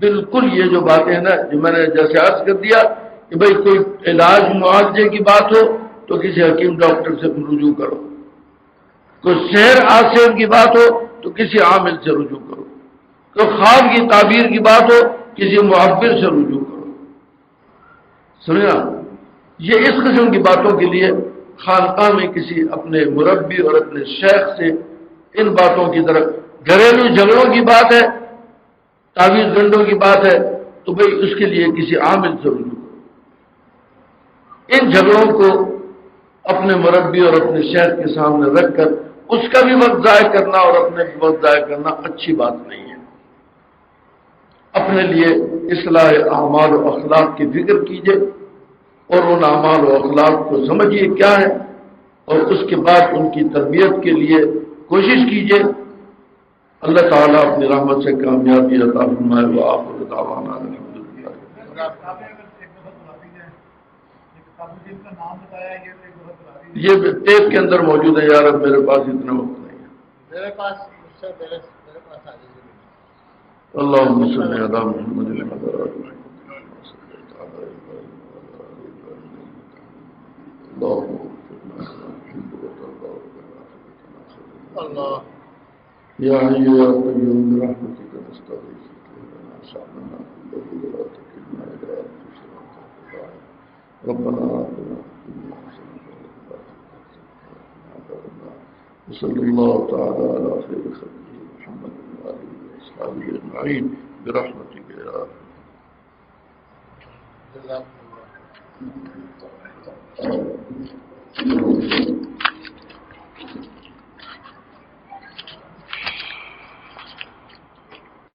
بالکل یہ جو باتیں ہیں نا, جو میں نے جیسے عرض کر دیا کہ بھئی کوئی علاج معالجے کی بات ہو تو کسی حکیم ڈاکٹر سے رجوع کرو, کوئی سحر آسر کی بات ہو تو کسی عامل سے رجوع کرو, کوئی خواب کی تعبیر کی بات ہو کسی معبر سے رجوع کرو. سمجھا؟ یہ اس قسم کی باتوں کے لیے خانقاہ میں کسی اپنے مربی اور اپنے شیخ سے ان باتوں کی طرف, گھریلو جھگڑوں کی بات ہے, تعویذ گنڈوں کی بات ہے, تو بھئی اس کے لیے کسی عامل سے رجوع کرو. ان جھگڑوں کو اپنے مربی اور اپنے شیخ کے سامنے رکھ کر اس کا بھی وقت ضائع کرنا اور اپنے بھی وقت ضائع کرنا اچھی بات نہیں ہے. اپنے لیے اصلاح اعمال و اخلاق کی فکر کیجئے اور ان اعمال و اخلاق کو سمجھیے کیا ہے, اور اس کے بعد ان کی تربیت کے لیے کوشش کیجئے. اللہ تعالیٰ اپنی رحمت سے کامیابی عطا فرمائے. وآخر دعوانا الحمدللہ. اب مجھے اس کا نام بتایا یہ تو ایک بہت بڑی یہ ٹیپ کے اندر موجود ہے یار، اب میرے پاس اتنا وقت نہیں ہے. میرے پاس اس سے میرے پاس آ جائیے. اللهم صل على محمد وعلى آل محمد. اللهم اغفر لنا ما تحب وترضى وتغفر اللہ يا حي يا قيوم برحمتك نستغيث لنا شأننا كله ولا تكلنا إلى أنفسنا طرفة عين. ربنا آتنا في الدنيا حسنة وفي الآخرة حسنة وقنا عذاب النار. وصلى الله تعالى على خير خلقه محمد وآله وأصحابه أجمعين برحمتك يا أرحم. جزاک اللہ.